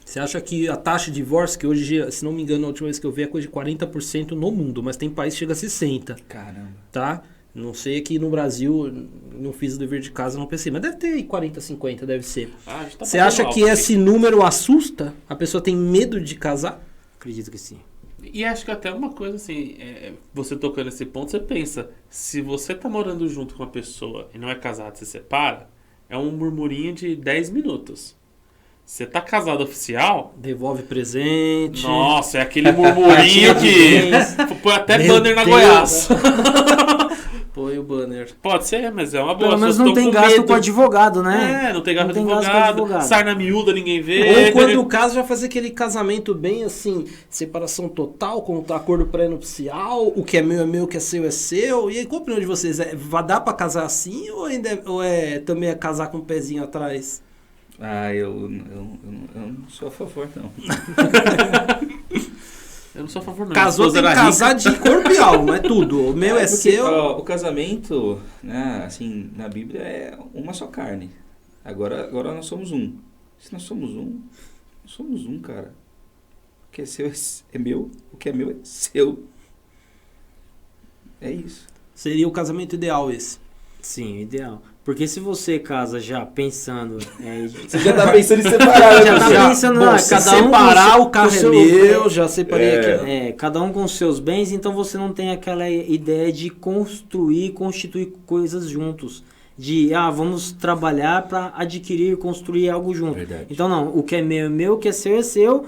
Você acha que a taxa de divórcio, que hoje, se não me engano, a última vez que eu vi é coisa de 40% no mundo, mas tem país que chega a 60%. Caramba. Tá? Não sei aqui no Brasil, não fiz o dever de casa, não pensei, mas deve ter aí 40, 50, deve ser. Você acha que esse número assusta? A pessoa tem medo de casar? Acredito que sim. E acho que até uma coisa assim, você tocando nesse ponto, você pensa, se você tá morando junto com uma pessoa e não é casado, se separa, é um murmurinho de 10 minutos. Você tá casado oficial? Devolve presente. Nossa, é aquele murmurinho que... Põe até banner na Goiás. Põe o banner. Pode ser, mas é uma boa. Pelo menos não tem gasto com advogado, né? Não tem gasto com advogado. Sarna miúda, ninguém vê. Ou quando o caso já fazer aquele casamento bem assim, separação total, com acordo pré-nupcial, o que é meu, o que é seu é seu. E aí, qual a opinião de vocês? Vai dar pra casar assim ou também é casar com o pezinho atrás? Eu não sou a favor, não. Eu não sou a favor, não. Casou, tem que casar de corpo e alma, é tudo. O meu é seu. O casamento, né, assim, na Bíblia é uma só carne. Agora nós somos um. Se nós somos um, cara. O que é seu é meu, o que é meu é seu. É isso. Seria o casamento ideal esse. Sim, ideal. Porque se você casa já pensando... Você já tá pensando em separar, já tá pensando, bom, cada um separar o carro é meu, já separei aqui. Cada um com seus bens, então você não tem aquela ideia de constituir coisas juntos. De, vamos trabalhar para adquirir, construir algo junto. Verdade. Então não, o que é meu, o que é seu,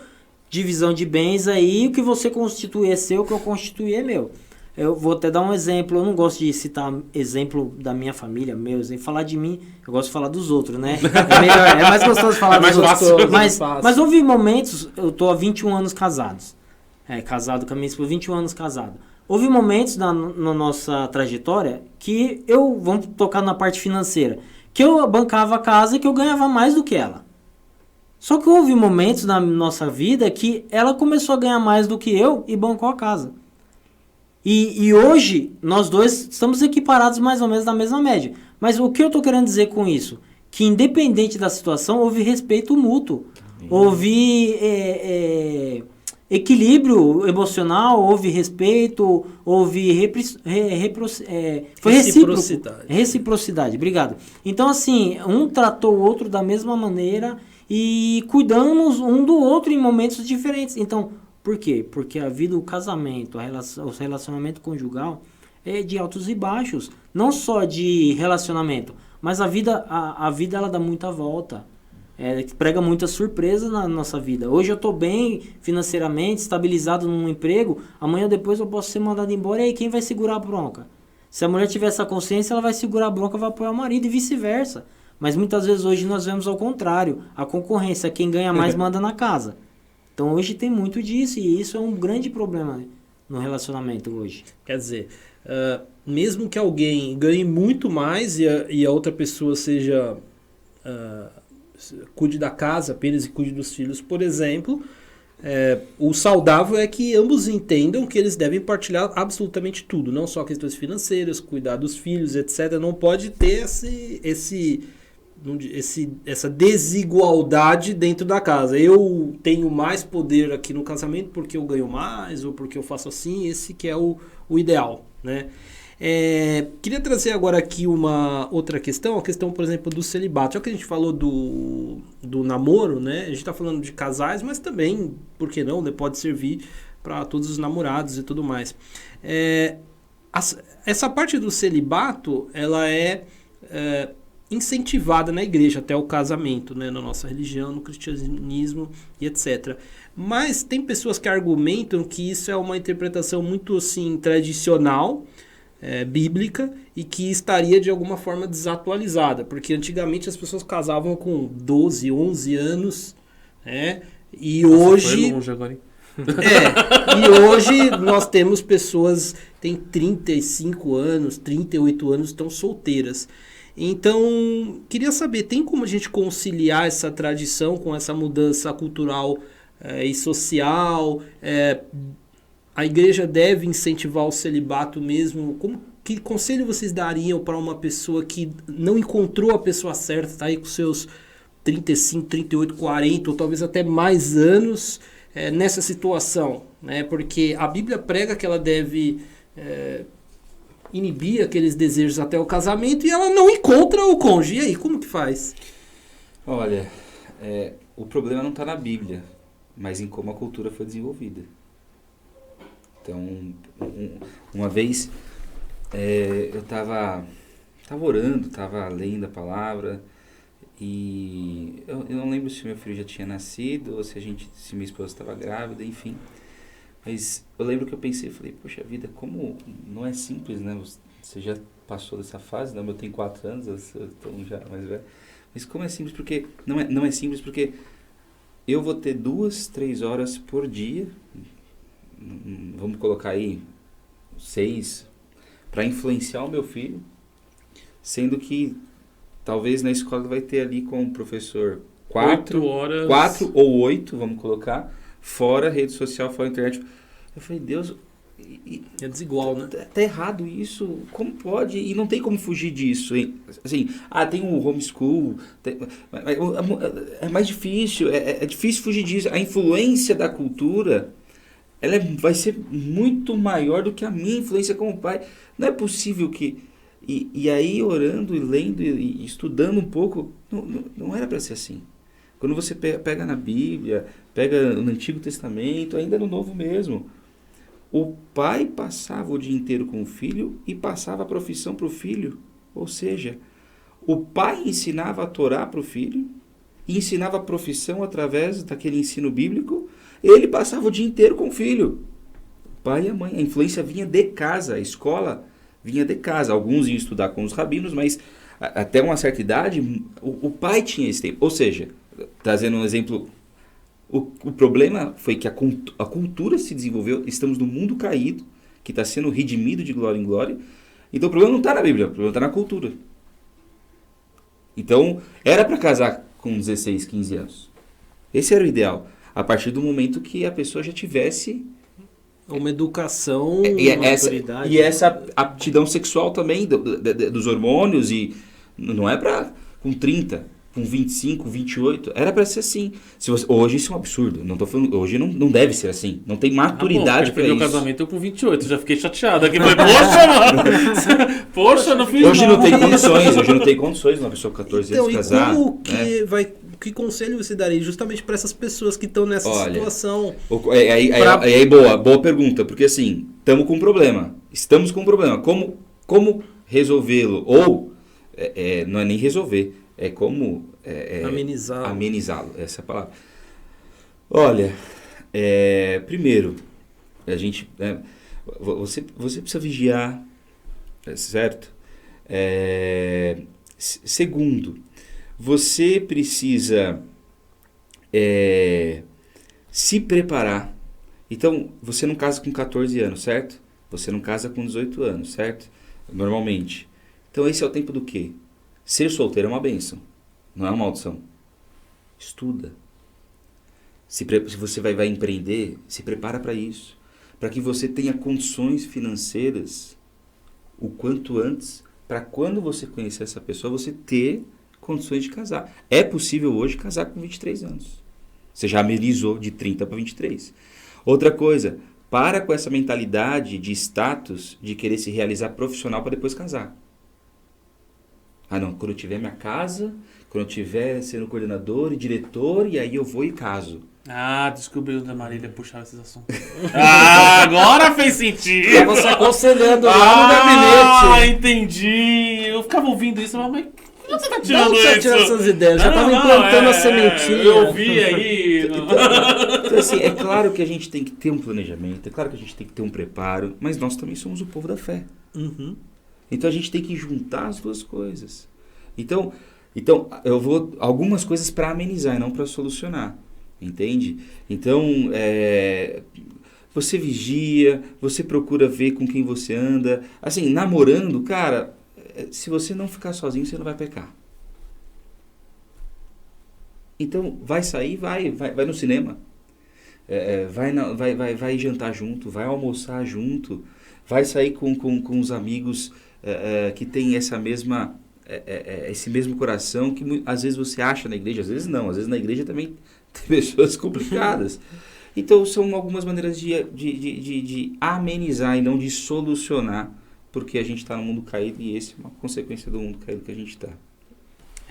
divisão de bens aí, o que você constitui é seu, o que eu constituir é meu. Eu vou até dar um exemplo, eu não gosto de citar exemplo da minha família, meu exemplo, falar de mim, eu gosto de falar dos outros, né? É mais gostoso falar dos outros. Mas houve momentos, eu tô há 21 anos casados, casado com a minha esposa, 21 anos casado. Houve momentos na nossa trajetória que vamos tocar na parte financeira, que eu bancava a casa e que eu ganhava mais do que ela. Só que houve momentos na nossa vida que ela começou a ganhar mais do que eu e bancou a casa. E hoje, nós dois estamos equiparados mais ou menos na mesma média. Mas o que eu estou querendo dizer com isso? Que independente da situação, houve respeito mútuo. Houve equilíbrio emocional, houve respeito, houve foi Reciprocidade. Reciprocidade, obrigado. Então, assim, um tratou o outro da mesma maneira e cuidamos um do outro em momentos diferentes. Então, por quê? Porque a vida, o casamento, o relacionamento conjugal é de altos e baixos. Não só de relacionamento, mas a vida ela dá muita volta. Prega muita surpresa na nossa vida. Hoje eu estou bem financeiramente, estabilizado num emprego, amanhã depois eu posso ser mandado embora, e aí quem vai segurar a bronca? Se a mulher tiver essa consciência, ela vai segurar a bronca, vai apoiar o marido e vice-versa. Mas muitas vezes hoje nós vemos ao contrário, a concorrência, quem ganha mais manda na casa. Então hoje tem muito disso, e isso é um grande problema no relacionamento hoje. Quer dizer, mesmo que alguém ganhe muito mais e a outra pessoa seja... cuide da casa apenas e cuide dos filhos, por exemplo, o saudável é que ambos entendam que eles devem partilhar absolutamente tudo, não só questões financeiras, cuidar dos filhos, etc. Não pode ter essa desigualdade dentro da casa. Eu tenho mais poder aqui no casamento porque eu ganho mais ou porque eu faço assim, esse que é o ideal, né? Queria trazer agora aqui uma outra questão, a questão, por exemplo, do celibato. Já que a gente falou do namoro, né? A gente está falando de casais, mas também, por que não, né? Pode servir para todos os namorados e tudo mais. Essa parte do celibato, ela é incentivada na igreja até o casamento, né? Na nossa religião, no cristianismo e etc. Mas tem pessoas que argumentam que isso é uma interpretação muito assim, tradicional, bíblica, e que estaria de alguma forma desatualizada, porque antigamente as pessoas casavam com 12, 11 anos, né? E hoje... Foi longe agora, hein? E hoje nós temos pessoas que têm 35 anos, 38 anos, estão solteiras. Então, queria saber, tem como a gente conciliar essa tradição com essa mudança cultural e social? A igreja deve incentivar o celibato mesmo? Que conselho vocês dariam para uma pessoa que não encontrou a pessoa certa, está aí com seus 35, 38, 40 ou talvez até mais anos nessa situação, né? Porque a Bíblia prega que ela deve inibir aqueles desejos até o casamento e ela não encontra o cônjuge. E aí, como que faz? Olha, o problema não está na Bíblia, mas em como a cultura foi desenvolvida. Então, uma vez eu estava orando, estava lendo a palavra, e eu não lembro se meu filho já tinha nascido ou se minha esposa estava grávida, enfim. Mas eu lembro que eu pensei, falei, poxa vida, como não é simples, né? Você já passou dessa fase, né? Eu tenho 4 anos, eu estou já mais velho. Mas como é simples? Porque não é simples porque eu vou ter 2, 3 horas por dia, vamos colocar aí 6, para influenciar o meu filho, sendo que talvez na escola vai ter ali com o professor 4 ou 8, vamos colocar, fora rede social, fora internet. Eu falei, Deus, é desigual, né? Tá errado isso, como pode? E não tem como fugir disso, hein? Assim, tem o homeschool, é mais difícil, é difícil fugir disso. A influência da cultura, ela vai ser muito maior do que a minha influência como pai. Não é possível que... E aí, orando e lendo e estudando um pouco, não era para ser assim. Quando você pega na Bíblia, pega no Antigo Testamento, ainda no Novo mesmo, o pai passava o dia inteiro com o filho e passava a profissão para o filho. Ou seja, o pai ensinava a Torá para o filho e ensinava a profissão através daquele ensino bíblico. Ele passava o dia inteiro com o filho. O pai e a mãe. A influência vinha de casa, a escola vinha de casa. Alguns iam estudar com os rabinos, mas até uma certa idade, o pai tinha esse tempo. Ou seja, trazendo um exemplo, o problema foi que a cultura se desenvolveu, estamos no mundo caído, que está sendo redimido de glória em glória. Então o problema não está na Bíblia, o problema está na cultura. Então, era para casar com 16, 15 anos. Esse era o ideal. A partir do momento que a pessoa já tivesse Uma educação, e maturidade. essa aptidão sexual também dos hormônios, e não é para com 30, com 25, 28, era para ser assim. Hoje isso é um absurdo, não tô falando, hoje não deve ser assim, não tem maturidade para meu isso. casamento eu com 28, já fiquei chateado aqui, falei, poxa, mano, poxa, não fiz Hoje nada. não tem condições uma pessoa com 14 Então, anos e casar. como que né? que conselho você daria justamente para essas pessoas que estão nessa Olha, situação? Aí, boa pergunta, porque assim, estamos com um problema. Como resolvê-lo? Ou, não é nem resolver, é como amenizá-lo, essa é a palavra. Olha, primeiro, a gente, você precisa vigiar, certo? Segundo, você precisa se preparar. Então, você não casa com 14 anos, certo? Você não casa com 18 anos, certo? Normalmente. Então, esse é o tempo do quê? Ser solteiro é uma bênção, não é uma maldição. Estuda. Se você vai empreender, se prepara para isso. Para que você tenha condições financeiras o quanto antes, para quando você conhecer essa pessoa, você ter condições de casar. É possível hoje casar com 23 anos. Você já amenizou de 30 para 23. Outra coisa, para com essa mentalidade de status, de querer se realizar profissional para depois casar. Ah não, quando eu tiver minha casa, quando eu tiver sendo coordenador e diretor, e aí eu vou e caso. Ah, descobri onde a Marília puxava esses assuntos. Ah, agora fez sentido. Tava se aconselhando lá no Ah, gabinete. entendi. Eu ficava ouvindo isso, mas onde você tá De tirando onde você isso? tirou essas ideias? Já tava implantando a sementinha. Eu vi aí. Então assim, é claro que a gente tem que ter um planejamento, é claro que a gente tem que ter um preparo, mas nós também somos o povo da fé. Uhum. Então a gente tem que juntar as duas coisas. Então eu vou algumas coisas para amenizar e não para solucionar, entende? Então você vigia, você procura ver com quem você anda. Assim, namorando, cara, se você não ficar sozinho, você não vai pecar. Então vai sair, vai no cinema, vai jantar junto, vai almoçar junto, vai sair com os amigos que tem esse mesmo coração que às vezes você acha na igreja, às vezes não, às vezes na igreja também tem pessoas complicadas. Então são algumas maneiras de amenizar e não de solucionar, porque a gente está no mundo caído e esse é uma consequência do mundo caído que a gente está.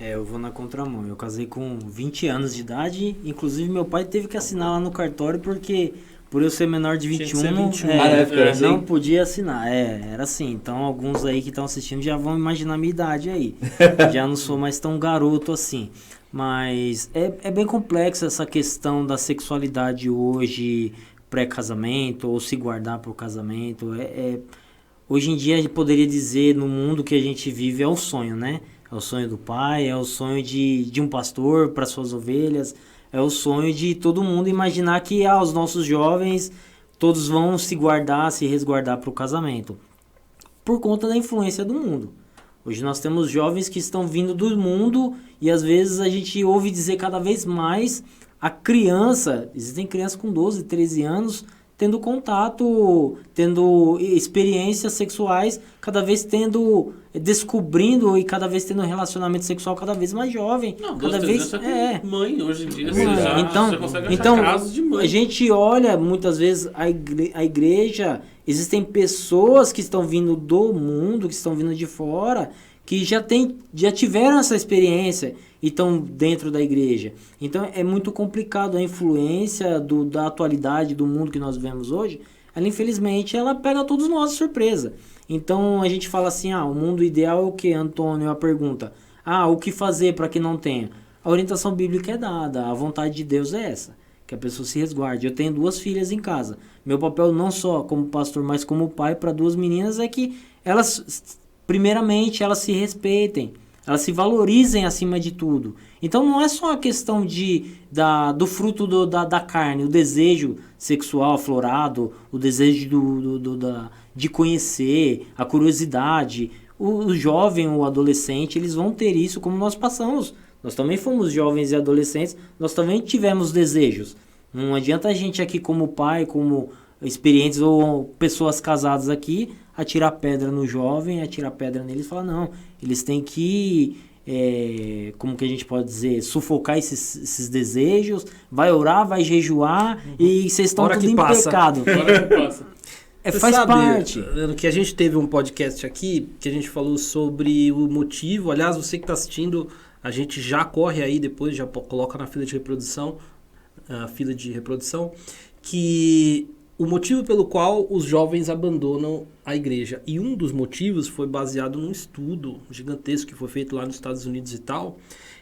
Eu vou na contramão. Eu casei com 20 anos de idade, inclusive meu pai teve que assinar lá no cartório porque por eu ser menor de 21, Tinha que ser 21. Na época era assim? não podia assinar. Era assim. Então alguns aí que estão assistindo já vão imaginar a minha idade aí. Já não sou mais tão garoto assim. Mas é bem complexo essa questão da sexualidade hoje, pré-casamento, ou se guardar para o casamento. Hoje em dia a gente poderia dizer, no mundo que a gente vive, é o sonho, né? É o sonho do pai, é o sonho de um pastor para suas ovelhas, é o sonho de todo mundo imaginar que os nossos jovens, todos vão se guardar, se resguardar para o casamento. Por conta da influência do mundo. Hoje nós temos jovens que estão vindo do mundo e às vezes a gente ouve dizer cada vez mais existem crianças com 12, 13 anos tendo contato, tendo experiências sexuais, cada vez descobrindo e cada vez tendo um relacionamento sexual cada vez mais jovem. Não, cada vez mãe hoje em dia. Mãe. Você consegue achar casos de mãe. A gente olha muitas vezes a igreja, existem pessoas que estão vindo do mundo, que estão vindo de fora, que já tiveram essa experiência e estão dentro da igreja. Então é muito complicado a influência da atualidade do mundo que nós vivemos hoje. Ela infelizmente ela pega todos nós de surpresa. Então a gente fala assim, o mundo ideal é o que, Antônio? A pergunta, o que fazer para que não tenha? A orientação bíblica é dada, a vontade de Deus é essa, que a pessoa se resguarde. Eu tenho 2 filhas em casa. Meu papel não só como pastor, mas como pai para 2 meninas é que elas, primeiramente, elas se respeitem, elas se valorizem acima de tudo. Então não é só a questão do fruto da carne, o desejo sexual aflorado, o desejo de conhecer, a curiosidade. O jovem, o adolescente, eles vão ter isso como nós passamos Nós também fomos jovens e adolescentes, nós também tivemos desejos. Não adianta a gente aqui como pai, como experientes ou pessoas casadas aqui, atirar pedra no jovem, atirar pedra neles e falar, não, eles têm que, como que a gente pode dizer, sufocar esses desejos, vai orar, vai jejuar e vocês estão tudo em pecado. Hora que passa. Faz Faz parte. Que a gente teve um podcast aqui que a gente falou sobre o motivo. Aliás, você que está assistindo, a gente já corre aí depois, já coloca na fila de reprodução, que o motivo pelo qual os jovens abandonam a igreja. E um dos motivos foi baseado num estudo gigantesco que foi feito lá nos Estados Unidos e tal,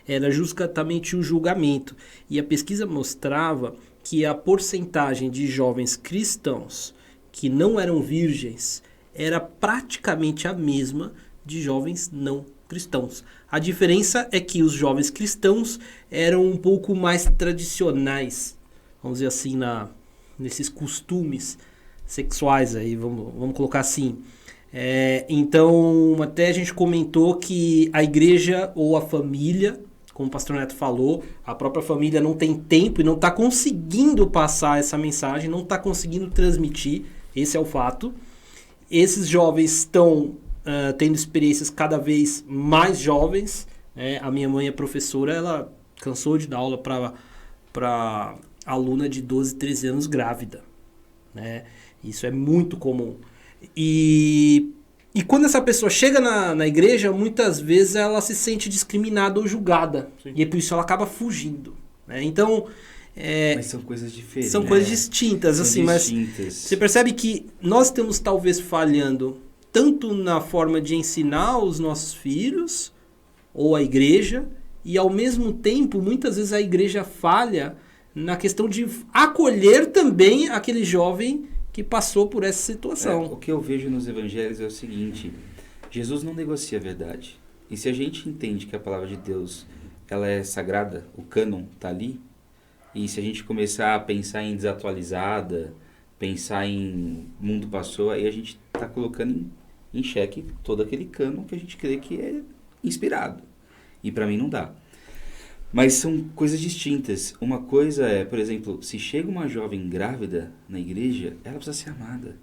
era justamente o julgamento. E a pesquisa mostrava que a porcentagem de jovens cristãos que não eram virgens era praticamente a mesma de jovens não cristãos. A diferença é que os jovens cristãos eram um pouco mais tradicionais, vamos dizer assim, nesses costumes sexuais, aí, vamos colocar assim. Então, até a gente comentou que a igreja ou a família, como o pastor Neto falou, a própria família não tem tempo e não está conseguindo passar essa mensagem, não está conseguindo transmitir, esse é o fato. Esses jovens estão tendo experiências cada vez mais jovens. A minha mãe é professora, ela cansou de dar aula para aluna de 12, 13 anos grávida. Né? Isso é muito comum. E quando essa pessoa chega na igreja, muitas vezes ela se sente discriminada ou julgada. Sim. E por isso ela acaba fugindo. Né? Então... mas são coisas diferentes. São coisas distintas. São assim, distintas. Mas você percebe que nós estamos talvez falhando tanto na forma de ensinar os nossos filhos ou a igreja, e ao mesmo tempo, muitas vezes a igreja falha na questão de acolher também aquele jovem que passou por essa situação. O que eu vejo nos evangelhos é o seguinte: Jesus não negocia a verdade. E se a gente entende que a palavra de Deus ela é sagrada, o cânon está ali, e se a gente começar a pensar em desatualizada, pensar em mundo passou, aí a gente está colocando em xeque todo aquele cânon que a gente crê que é inspirado. E para mim não dá. Mas são coisas distintas. Uma coisa é, por exemplo, se chega uma jovem grávida na igreja, ela precisa ser amada.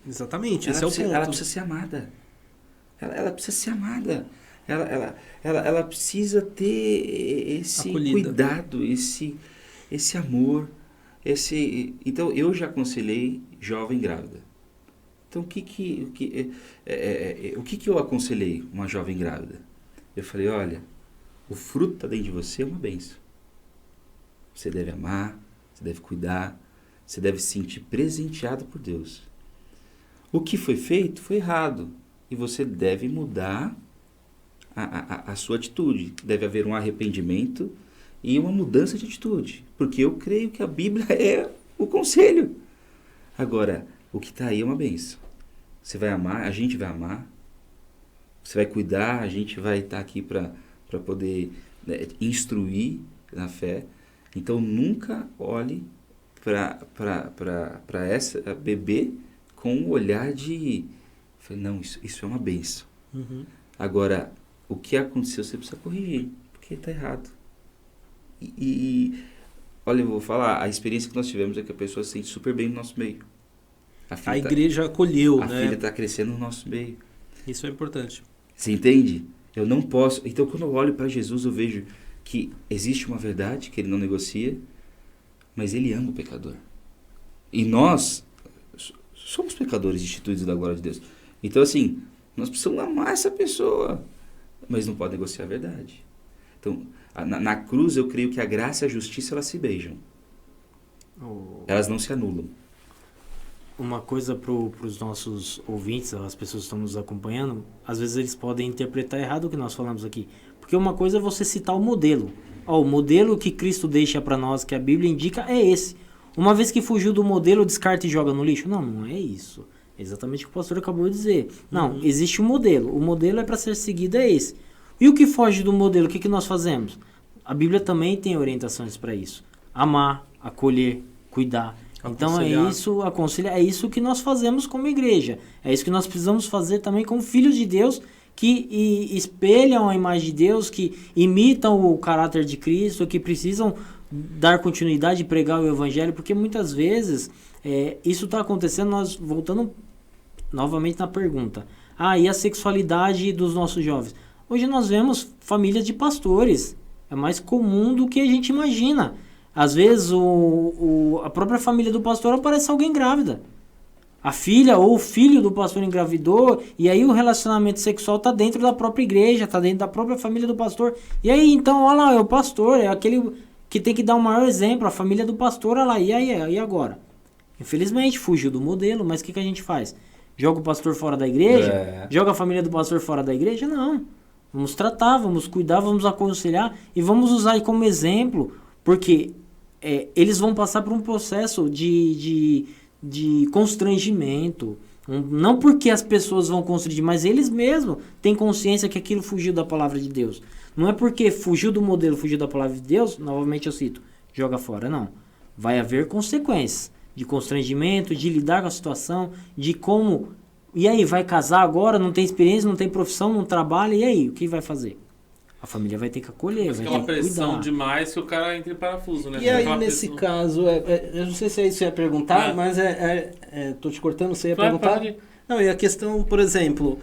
Exatamente, esse é o ponto. Ela precisa ser amada. Ela precisa ser amada. Ela precisa ter esse cuidado, esse amor. Então, eu já aconselhei jovem grávida. Então, o que eu aconselhei uma jovem grávida? Eu falei, olha, o fruto está dentro de você, é uma bênção. Você deve amar, você deve cuidar, você deve se sentir presenteado por Deus. O que foi feito foi errado. E você deve mudar a sua atitude. Deve haver um arrependimento e uma mudança de atitude. Porque eu creio que a Bíblia é o conselho. Agora, o que está aí é uma bênção. Você vai amar, a gente vai amar. Você vai cuidar, a gente vai estar aqui para poder instruir na fé. Então, nunca olhe para essa bebê com um olhar de... Não, isso é uma bênção. Uhum. Agora, o que aconteceu, você precisa corrigir, porque está errado. Olha, eu vou falar, a experiência que nós tivemos é que a pessoa se sente super bem no nosso meio. A igreja acolheu, a né? filha está crescendo no nosso meio. Isso é importante. Você entende? Eu não posso... Então, quando eu olho para Jesus, eu vejo que existe uma verdade que ele não negocia, mas ele ama o pecador. E nós somos pecadores instituídos da glória de Deus. Então, assim, nós precisamos amar essa pessoa, mas não pode negociar a verdade. Então, na cruz, eu creio que a graça e a justiça, elas se beijam. Elas não se anulam. Uma coisa para os nossos ouvintes, as pessoas que estão nos acompanhando, às vezes eles podem interpretar errado o que nós falamos aqui. Porque uma coisa é você citar o modelo. O modelo que Cristo deixa para nós, que a Bíblia indica, é esse. Uma vez que fugiu do modelo, descarta e joga no lixo. Não é isso. É exatamente o que o pastor acabou de dizer. Não, existe um modelo. O modelo é para ser seguido, é esse. E o que foge do modelo, o que nós fazemos? A Bíblia também tem orientações para isso. Amar, acolher, cuidar. Então é isso, aconselhar, é isso que nós fazemos como igreja. É isso que nós precisamos fazer também como filhos de Deus espelham a imagem de Deus, que imitam o caráter de Cristo, que precisam dar continuidade e pregar o evangelho, porque muitas vezes isso está acontecendo, nós voltando novamente na pergunta. E a sexualidade dos nossos jovens? Hoje nós vemos famílias de pastores. É mais comum do que a gente imagina. Às vezes a própria família do pastor aparece alguém grávida. A filha ou o filho do pastor engravidou, e aí o relacionamento sexual está dentro da própria igreja, está dentro da própria família do pastor. E aí então, olha lá, é o pastor, é aquele que tem que dar o maior exemplo, a família do pastor, olha lá, e aí, e agora? Infelizmente fugiu do modelo, mas o que a gente faz? Joga o pastor fora da igreja? Joga a família do pastor fora da igreja? Não. Vamos tratar, vamos cuidar, vamos aconselhar e vamos usar aí como exemplo, porque eles vão passar por um processo de constrangimento. Não porque as pessoas vão constranger, mas eles mesmos têm consciência que aquilo fugiu da palavra de Deus. Não é porque fugiu do modelo, fugiu da palavra de Deus, novamente eu cito, joga fora, não. Vai haver consequências de constrangimento, de lidar com a situação, de como... E aí, vai casar agora, não tem experiência, não tem profissão, não trabalha, e aí, o que vai fazer? A família vai ter que acolher, mas vai ter ter que cuidar. pressão demais que o cara entra em parafuso, né? E aí, nesse caso, eu não sei se é isso que você ia perguntar, mas tô te cortando, você ia perguntar? Pode. Não, e a questão, por exemplo,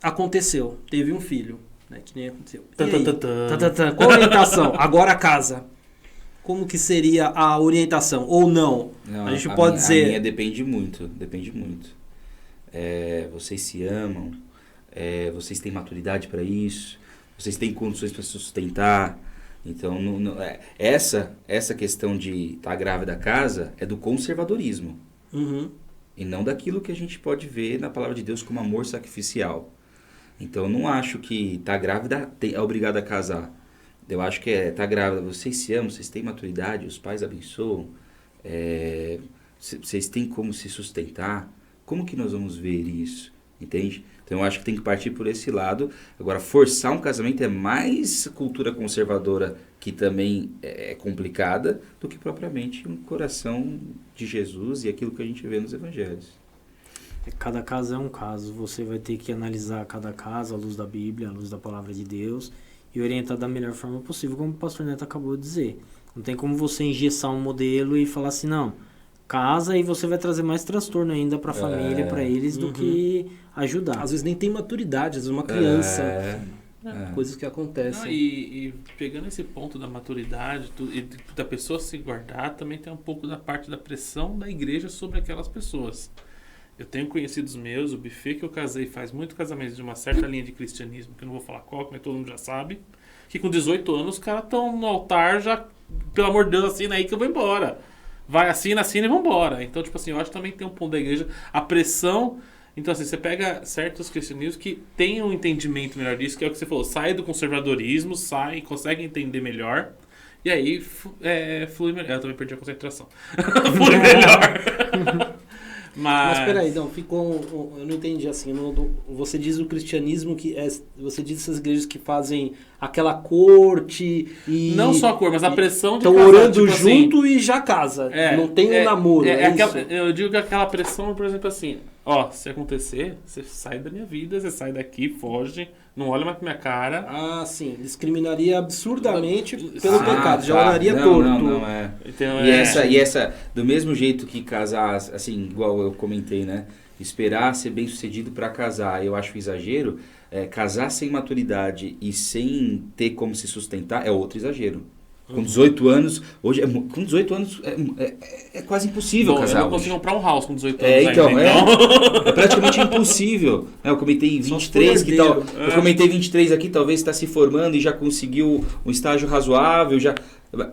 aconteceu, teve um filho, né, que nem aconteceu. E aí? Qual a orientação? Agora casa. Como que seria a orientação? Ou não? A gente pode dizer... A minha depende muito. Vocês se amam, vocês têm maturidade para isso, vocês têm condições para sustentar. Então, essa questão de estar grávida da casa é do conservadorismo. Uhum. E não daquilo que a gente pode ver na palavra de Deus como amor sacrificial. Então, eu não acho que estar grávida é obrigado a casar. Eu acho que estar grávida, vocês se amam, vocês têm maturidade, os pais abençoam, vocês têm como se sustentar. Como que nós vamos ver isso? Entende? Então eu acho que tem que partir por esse lado. Agora, forçar um casamento é mais cultura conservadora, que também é complicada, do que propriamente um coração de Jesus e aquilo que a gente vê nos evangelhos. Cada caso é um caso. Você vai ter que analisar cada caso à luz da Bíblia, à luz da palavra de Deus, e orientar da melhor forma possível, como o pastor Neto acabou de dizer. Não tem como você engessar um modelo e falar assim, não, casa e você vai trazer mais transtorno ainda para a família, para eles, do que ajudar. Às vezes nem tem maturidade, às vezes uma criança. Coisas que acontecem. Não, e pegando esse ponto da maturidade e da pessoa se guardar, também tem um pouco da parte da pressão da igreja sobre aquelas pessoas. Eu tenho conhecidos meus, o buffet que eu casei faz muito casamento de uma certa linha de cristianismo, que eu não vou falar qual, mas todo mundo já sabe, que com 18 anos os caras estão no altar já, pelo amor de Deus, assina aí que eu vou embora. Vai, assina e vambora. Então, tipo assim, eu acho que também tem um ponto da igreja, a pressão. Então, assim, você pega certos cristianismos que têm um entendimento melhor disso, que é o que você falou, sai do conservadorismo, consegue entender melhor, e aí flui melhor. Eu também perdi a concentração. Flui melhor. Mas peraí, não, eu não entendi assim. Você diz o cristianismo que você diz essas igrejas que fazem aquela corte e... Não só a cor, mas a pressão de casar. Estão orando tipo junto assim, e já casa. Não tem um namoro. Eu digo que aquela pressão, por exemplo, assim, se acontecer, você sai da minha vida, você sai daqui, foge, não olha mais pra minha cara. Ah, sim. Discriminaria absurdamente pelo pecado. Já oraria torto. Não, é. Então, e essa, do mesmo jeito que casar, assim, igual eu comentei, né? Esperar ser bem sucedido para casar, eu acho exagero. Casar sem maturidade e sem ter como se sustentar é outro exagero. Com 18 anos, hoje com 18 anos é quase impossível casar. Eu não consigo comprar um house com 18 anos então. É praticamente impossível. Eu comentei 23 que tal. Eu comentei 23 aqui, talvez está se formando e já conseguiu um estágio razoável,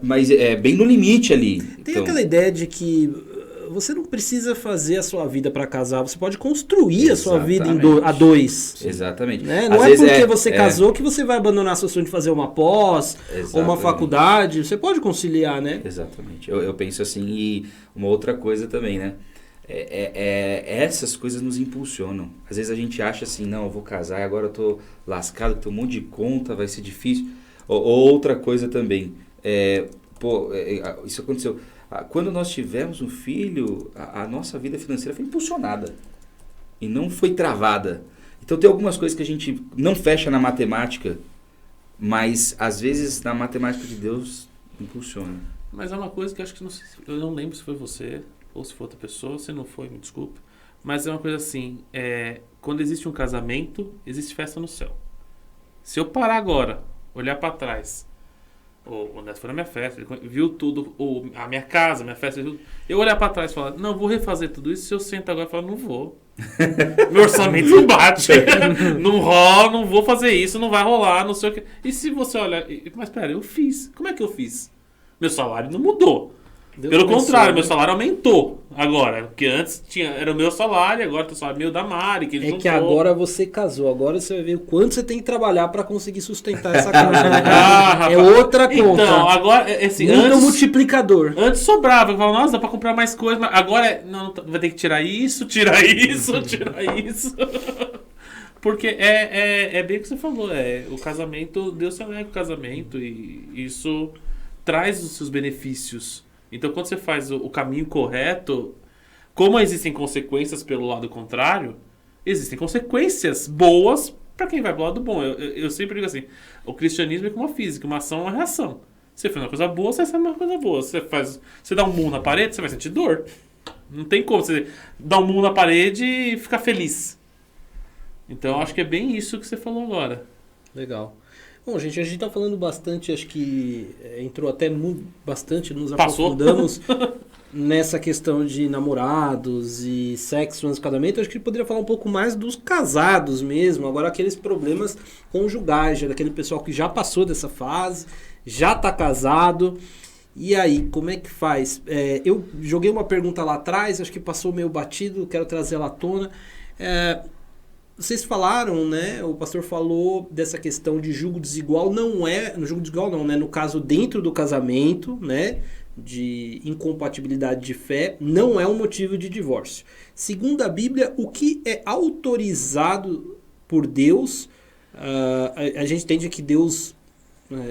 mas é bem no limite ali. Tem aquela ideia de que você não precisa fazer a sua vida para casar, você pode construir a sua vida a dois. Exatamente. Né? Não é porque você casou que você vai abandonar seu sonho de fazer uma pós ou uma faculdade. Você pode conciliar, né? Exatamente. Eu penso assim, e uma outra coisa também, né? Essas coisas nos impulsionam. Às vezes a gente acha assim, não, eu vou casar e agora eu tô lascado, tenho um monte de conta, vai ser difícil. Ou outra coisa também, isso aconteceu. Quando nós tivemos um filho, a nossa vida financeira foi impulsionada e não foi travada. Então tem algumas coisas que a gente não fecha na matemática, mas às vezes na matemática de Deus impulsiona. Mas é uma coisa que eu acho que eu não lembro se foi você ou se foi outra pessoa, se não foi, me desculpe. Mas é uma coisa assim, quando existe um casamento, existe festa no céu. Se eu parar agora, olhar para trás, o Neto foi na minha festa, ele viu tudo, a minha casa, minha festa, eu olhar para trás e falar, não, vou refazer tudo isso, se eu sento agora e falar, não vou. Meu orçamento não bate. Não rola, não vou fazer isso, não vai rolar, não sei o que. E se você olhar, mas pera, eu fiz. Como é que eu fiz? Meu salário não mudou. Deus Pelo abençoe, contrário, né? meu salário aumentou agora. Porque antes era o meu salário, agora tem o salário meu da Mari. Que ele É que juntou. agora você casou, agora você vai ver o quanto você tem que trabalhar para conseguir sustentar essa conta. Ah, É rapaz. outra conta. Então, agora, esse, Muda o antes, multiplicador. antes sobrava. Eu falava, nossa, dá pra comprar mais coisas. Mas agora, não, vai ter que tirar isso, tirar isso, tirar isso. Porque é bem o que você falou. O casamento, Deus celebra o casamento e isso traz os seus benefícios. Então, quando você faz o caminho correto, como existem consequências pelo lado contrário, existem consequências boas para quem vai pro lado bom. Eu sempre digo assim, o cristianismo é como a física, uma ação é uma reação. Você faz uma coisa boa, você recebe uma coisa boa. Você dá um murro na parede, você vai sentir dor. Não tem como você dar um murro na parede e ficar feliz. Então, eu acho que é bem isso que você falou agora. Legal. Bom, gente, a gente tá falando bastante, acho que entrou até bastante, nos Passou. aprofundamos nessa questão de namorados e sexo antes do casamento. Acho que poderia falar um pouco mais dos casados mesmo, agora aqueles problemas conjugais, daquele pessoal que já passou dessa fase, já tá casado. E aí, como é que faz? Eu joguei uma pergunta lá atrás, acho que passou meio batido, quero trazer ela à tona. Vocês falaram, né? O pastor falou dessa questão de julgo desigual, no julgo desigual não, né? No caso dentro do casamento, né? De incompatibilidade de fé, não é um motivo de divórcio. Segundo a Bíblia, o que é autorizado por Deus, a gente entende que Deus,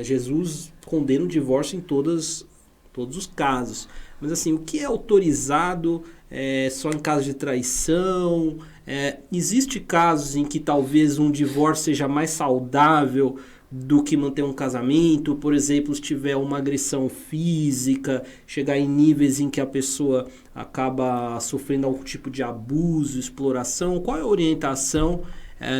Jesus condena o divórcio em todos os casos. Mas assim, o que é autorizado só em caso de traição? Existe casos em que talvez um divórcio seja mais saudável do que manter um casamento? Por exemplo, se tiver uma agressão física, chegar em níveis em que a pessoa acaba sofrendo algum tipo de abuso, exploração. Qual é a orientação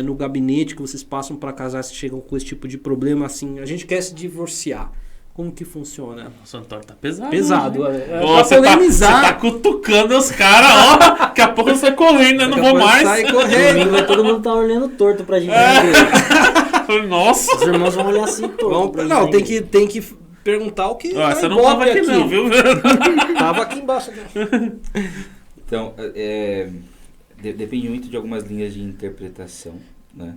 no gabinete que vocês passam para casais que chegam com esse tipo de problema? Assim, a gente quer se divorciar. Como que funciona? O Antônio tá pesado. Pesado. Né? Pra polemizar. Você tá cutucando os caras, ó. Daqui a pouco eu saio correndo, eu não vou mais. Sai correndo. Domingo vai todo mundo tá olhando torto pra gente. Nossa. Os irmãos vão olhar assim torto. pra Não, gente. tem que perguntar o que Você não tava aqui não, viu? Tava aqui embaixo. Então, depende muito de algumas linhas de interpretação, né,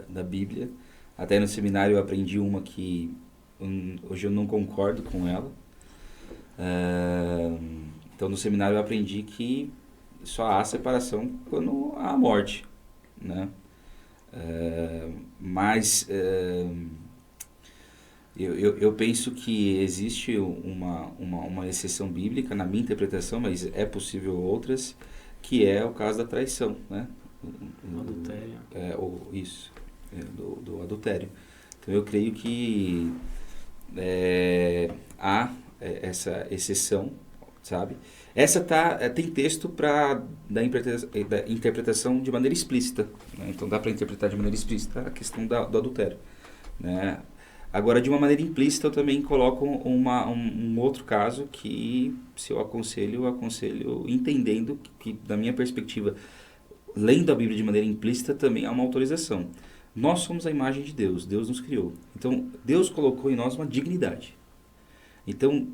da Bíblia. Até no seminário eu aprendi uma que hoje eu não concordo com ela. Então no seminário eu aprendi que só há separação quando há morte, né? Mas eu penso que existe uma exceção bíblica na minha interpretação, mas é possível outras, que é o caso da traição, né? Adultério. Do adultério. Então eu creio que há essa exceção, sabe? Essa tem texto da interpretação de maneira explícita, né? Então dá para interpretar de maneira explícita a questão do adultério, né? Agora, de uma maneira implícita, eu também coloco um outro caso que, se eu aconselho entendendo que, da minha perspectiva, lendo a Bíblia de maneira implícita, também há uma autorização. Nós somos a imagem de Deus, Deus nos criou. Então, Deus colocou em nós uma dignidade. Então,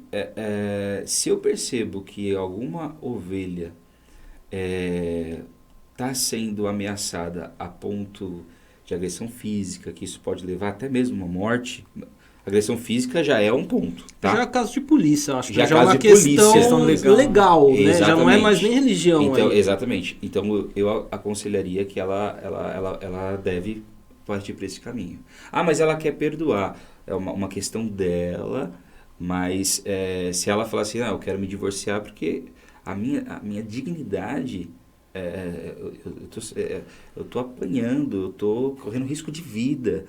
se eu percebo que alguma ovelha está sendo ameaçada a ponto de agressão física, que isso pode levar até mesmo uma morte, agressão física já é um ponto. Tá? Já é caso de polícia, eu acho. Já que já é uma de polícia. questão legal, né? Exatamente. Já não é mais nem religião. Então, aí. exatamente. Então, eu aconselharia que ela deve partir para esse caminho. Ah, mas ela quer perdoar. É uma questão dela, mas se ela falar assim, eu quero me divorciar porque a minha dignidade eu tô apanhando, eu tô correndo risco de vida.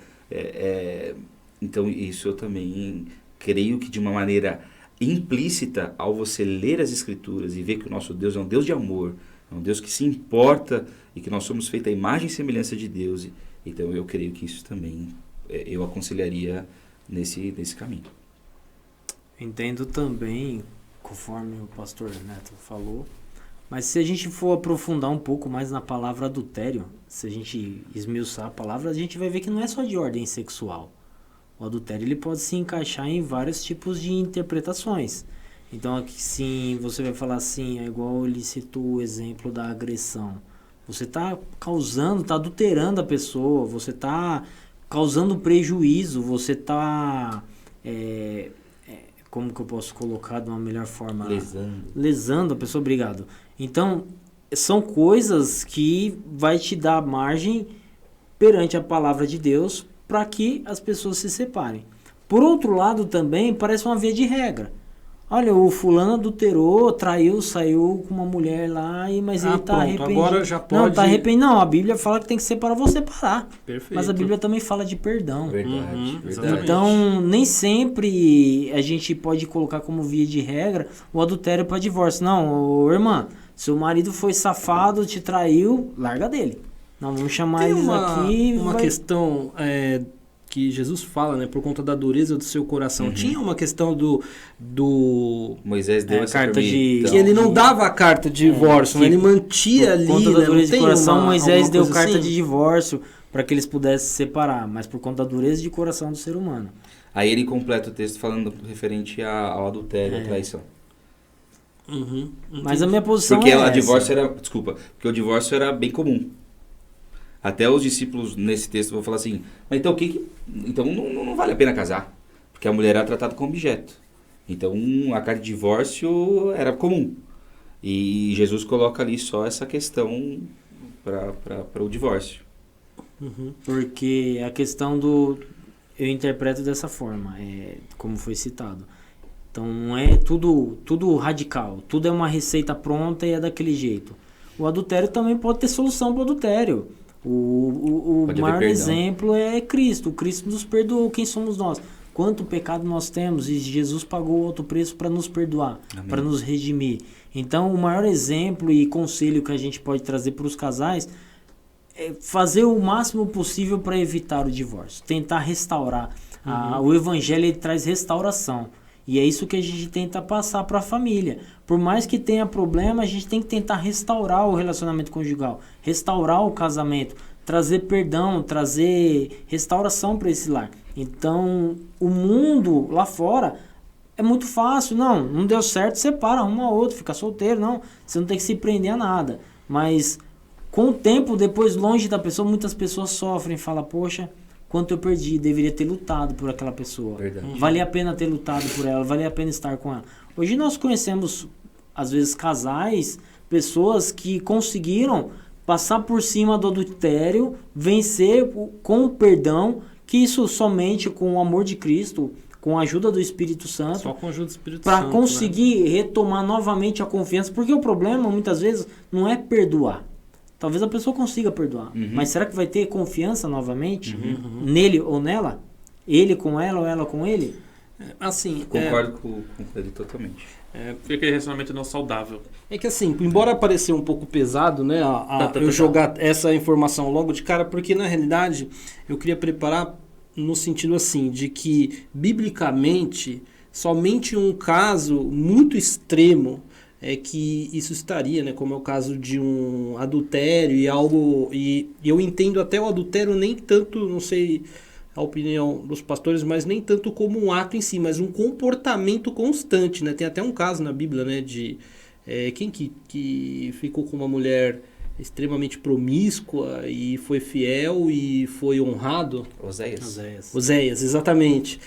Então, isso eu também creio que de uma maneira implícita, ao você ler as Escrituras e ver que o nosso Deus é um Deus de amor, é um Deus que se importa e que nós somos feitos à imagem e semelhança de Deus. Então, eu creio que isso também eu aconselharia nesse caminho. Entendo também, conforme o pastor Neto falou, mas se a gente for aprofundar um pouco mais na palavra adultério, se a gente esmiuçar a palavra, a gente vai ver que não é só de ordem sexual. O adultério ele pode se encaixar em vários tipos de interpretações. Então, aqui sim, você vai falar assim, é igual ele citou o exemplo da agressão. Você está causando, está adulterando a pessoa, você está causando prejuízo, você está... como que eu posso colocar de uma melhor forma? Lesando a pessoa, obrigado. Então, são coisas que vai te dar margem perante a palavra de Deus para que as pessoas se separem. Por outro lado, também parece uma via de regra. Olha, o fulano adulterou, traiu, saiu com uma mulher lá, mas ele está arrependido. Agora já pode... Não, está arrependido. Não, a Bíblia fala que tem que separar, você separar. Perfeito. Mas a Bíblia também fala de perdão. Verdade. Então, nem sempre a gente pode colocar como via de regra o adultério para divórcio. Não, irmã, seu marido foi safado, te traiu, larga dele. Não, vamos chamar eles aqui... Uma questão que Jesus fala, né, por conta da dureza do seu coração. Tinha uma questão do Moisés deu essa carta permissão. que ele não dava a carta de divórcio, né? Ele mantia ali, por conta da dureza de coração, Moisés deu carta assim? de divórcio para que eles pudessem se separar, mas por conta da dureza de coração do ser humano. Aí ele completa o texto falando referente ao adultério, à traição. Mas a minha posição Porque é porque o divórcio era bem comum. Até os discípulos nesse texto vão falar assim, mas então então não vale a pena casar, porque a mulher era tratada como objeto. Então a carta de divórcio era comum. E Jesus coloca ali só essa questão para o divórcio. Porque a questão eu interpreto dessa forma, como foi citado. Então não é tudo radical, tudo é uma receita pronta e é daquele jeito. O adultério também pode ter solução para o adultério. O maior exemplo é Cristo. O Cristo nos perdoou. Quem somos nós? Quanto pecado nós temos e Jesus pagou alto preço para nos perdoar, para nos redimir. Então, o maior exemplo e conselho que a gente pode trazer para os casais é fazer o máximo possível para evitar o divórcio, tentar restaurar. O Evangelho ele traz restauração. E é isso que a gente tenta passar para a família. Por mais que tenha problema, a gente tem que tentar restaurar o relacionamento conjugal, restaurar o casamento, trazer perdão, trazer restauração para esse lar. Então, o mundo lá fora é muito fácil. Não deu certo, separa, arruma outro, fica solteiro. Não, você não tem que se prender a nada. Mas, com o tempo, depois, longe da pessoa, muitas pessoas sofrem e falam, poxa, quanto eu perdi, deveria ter lutado por aquela pessoa. Verdade. Valia a pena ter lutado por ela, valia a pena estar com ela. Hoje nós conhecemos, às vezes, casais, pessoas que conseguiram passar por cima do adultério, vencer com o perdão, que isso somente com o amor de Cristo, com a ajuda do Espírito Santo. Só com a ajuda do Espírito Santo. Para conseguir retomar novamente a confiança. Porque o problema, muitas vezes, não é perdoar. Talvez a pessoa consiga perdoar. Mas será que vai ter confiança novamente? Nele ou nela? Ele com ela ou ela com ele? Assim, concordo com ele totalmente. Porque aquele relacionamento não é saudável. É que assim, embora parecer um pouco pesado, né, eu jogar essa informação logo de cara, porque na realidade eu queria preparar no sentido assim, de que biblicamente somente um caso muito extremo é que isso estaria, né, como é o caso de um adultério e eu entendo até o adultério nem tanto, não sei a opinião dos pastores, mas nem tanto como um ato em si, mas um comportamento constante, né? Tem até um caso na Bíblia, né, de quem que ficou com uma mulher extremamente promíscua e foi fiel e foi honrado? Oséias, exatamente.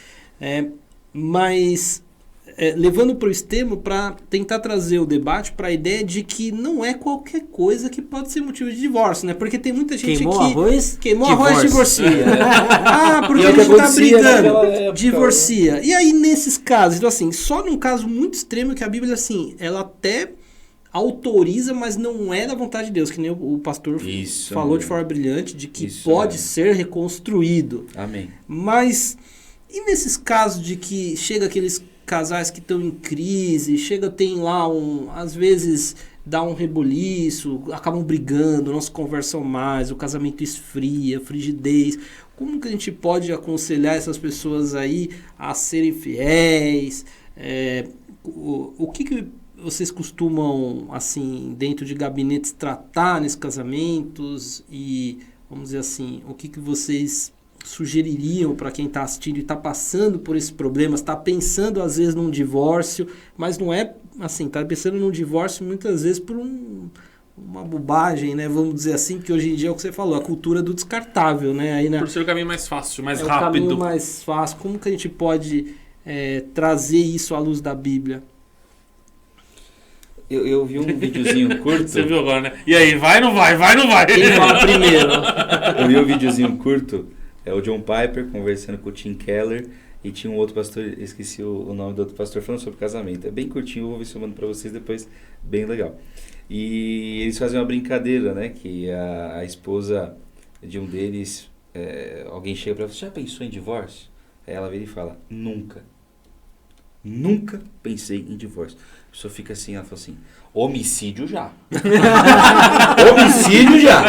Mas levando para o extremo para tentar trazer o debate para a ideia de que não é qualquer coisa que pode ser motivo de divórcio, né? Porque tem muita gente queimou arroz, divorcia. Porque a gente tá brigando, época, divorcia. E aí nesses casos, então assim, só num caso muito extremo que a Bíblia assim, ela até autoriza, mas não é da vontade de Deus, que nem o pastor Isso, falou de forma brilhante, de que Isso pode mesmo. ser reconstruído. Amém. Mas e nesses casos de que chega aqueles casais que estão em crise, tem lá às vezes dá um rebuliço, acabam brigando, não se conversam mais, o casamento esfria, frigidez. Como que a gente pode aconselhar essas pessoas aí a serem fiéis? O que vocês costumam, assim, dentro de gabinetes, tratar nesses casamentos? E, vamos dizer assim, o que vocês sugeririam para quem está assistindo e está passando por esses problemas, está pensando às vezes num divórcio, mas não é assim, está pensando num divórcio muitas vezes por uma bobagem, né? Vamos dizer assim, porque hoje em dia é o que você falou, a cultura do descartável, né? Aí Por ser o caminho mais fácil, mais o rápido. caminho mais fácil. Como que a gente pode trazer isso à luz da Bíblia? Eu vi um videozinho curto. Você viu agora, né? E aí, vai ou não vai? Vai ou não vai? Quem fala primeiro? Eu vi um videozinho curto. É o John Piper conversando com o Tim Keller. E tinha um outro pastor, esqueci o nome do outro pastor, falando sobre casamento. É bem curtinho, eu vou ver se eu mando pra vocês depois. Bem legal. E eles fazem uma brincadeira, né? Que a esposa de um deles, alguém chega pra ela, você já pensou em divórcio? Aí ela vira e fala, nunca. Nunca pensei em divórcio. A pessoa fica assim, ela fala assim, homicídio já. Homicídio já.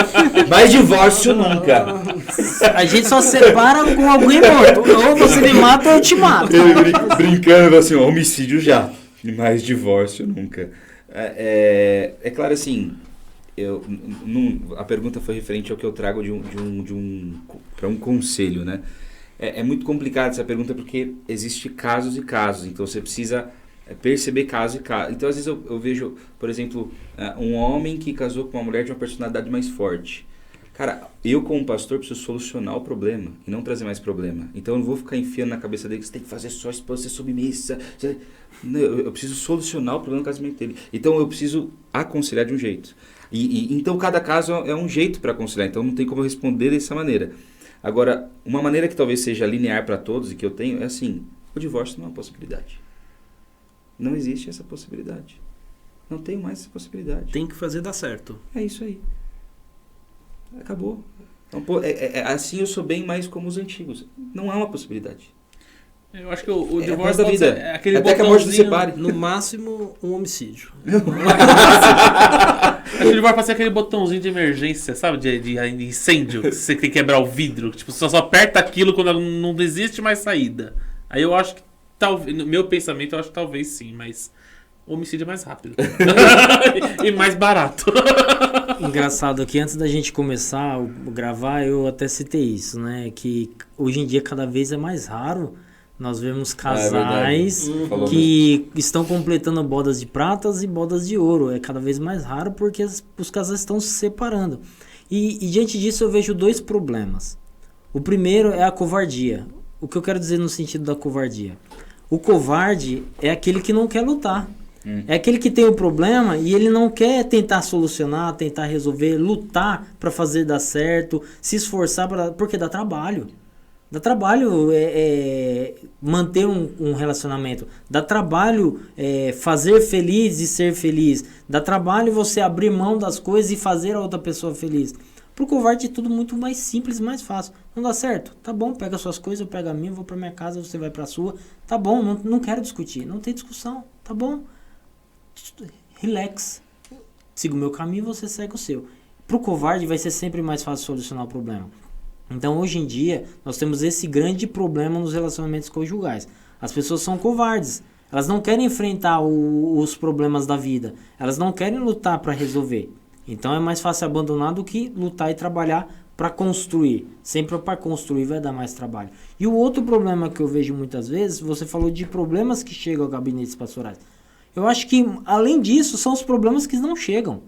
Mas divórcio nunca. A gente só separa com alguém morto. Ou você me mata ou eu te mato. Ele brincando assim, homicídio já. Mas divórcio nunca. É claro assim, a pergunta foi referente ao que eu trago para um conselho, né? É muito complicado essa pergunta porque existe casos e casos, então você precisa perceber caso e caso. Então às vezes eu vejo, por exemplo, um homem que casou com uma mulher de uma personalidade mais forte. Cara, eu como pastor preciso solucionar o problema e não trazer mais problema. Então eu não vou ficar enfiando na cabeça dele que você tem que fazer só a esposa ser submissa. Não, eu preciso solucionar o problema do casamento dele. Então eu preciso aconselhar de um jeito. Então cada caso é um jeito para aconselhar, então não tem como eu responder dessa maneira. Agora, uma maneira que talvez seja linear para todos e que eu tenho é assim, o divórcio não é uma possibilidade. Não existe essa possibilidade. Não tenho mais essa possibilidade. Tem que fazer dar certo. É isso aí. Acabou. Então, assim eu sou bem mais como os antigos. Não há uma possibilidade. Eu acho que o É a divórcio parte da pode vida. ser aquele Até que a morte nos botãozinho. separe. No máximo, um homicídio. Acho que o divórcio pode ser aquele botãozinho de emergência, sabe? De incêndio. Que você tem que quebrar o vidro. Tipo, você só aperta aquilo quando não existe mais saída. Aí eu acho que talvez. No meu pensamento, eu acho que talvez sim, mas homicídio é mais rápido. E mais barato. Engraçado que antes da gente começar a gravar, eu até citei isso, né? Que hoje em dia cada vez é mais raro nós vemos casais que estão completando bodas de pratas e bodas de ouro. É cada vez mais raro porque os casais estão se separando. E diante disso eu vejo dois problemas. O primeiro é a covardia. O que eu quero dizer no sentido da covardia? O covarde é aquele que não quer lutar. É aquele que tem o problema e ele não quer tentar solucionar, tentar resolver, lutar para fazer dar certo, se esforçar porque dá trabalho. Dá trabalho manter um relacionamento. Dá trabalho fazer feliz e ser feliz. Dá trabalho você abrir mão das coisas e fazer a outra pessoa feliz. Pro covarde é tudo muito mais simples e mais fácil. Não dá certo? Tá bom, pega suas coisas, eu pego a minha, vou pra minha casa, você vai pra sua. Tá bom, não quero discutir. Não tem discussão, tá bom? Relax. Siga o meu caminho, você segue o seu. Pro covarde vai ser sempre mais fácil solucionar o problema. Então hoje em dia nós temos esse grande problema nos relacionamentos conjugais. As pessoas são covardes. Elas não querem enfrentar os problemas da vida. Elas não querem lutar para resolver. Então é mais fácil abandonar do que lutar e trabalhar para construir. Sempre para construir vai dar mais trabalho. E o outro problema que eu vejo muitas vezes, você falou de problemas que chegam a gabinetes pastorais. Eu acho que além disso são os problemas que não chegam.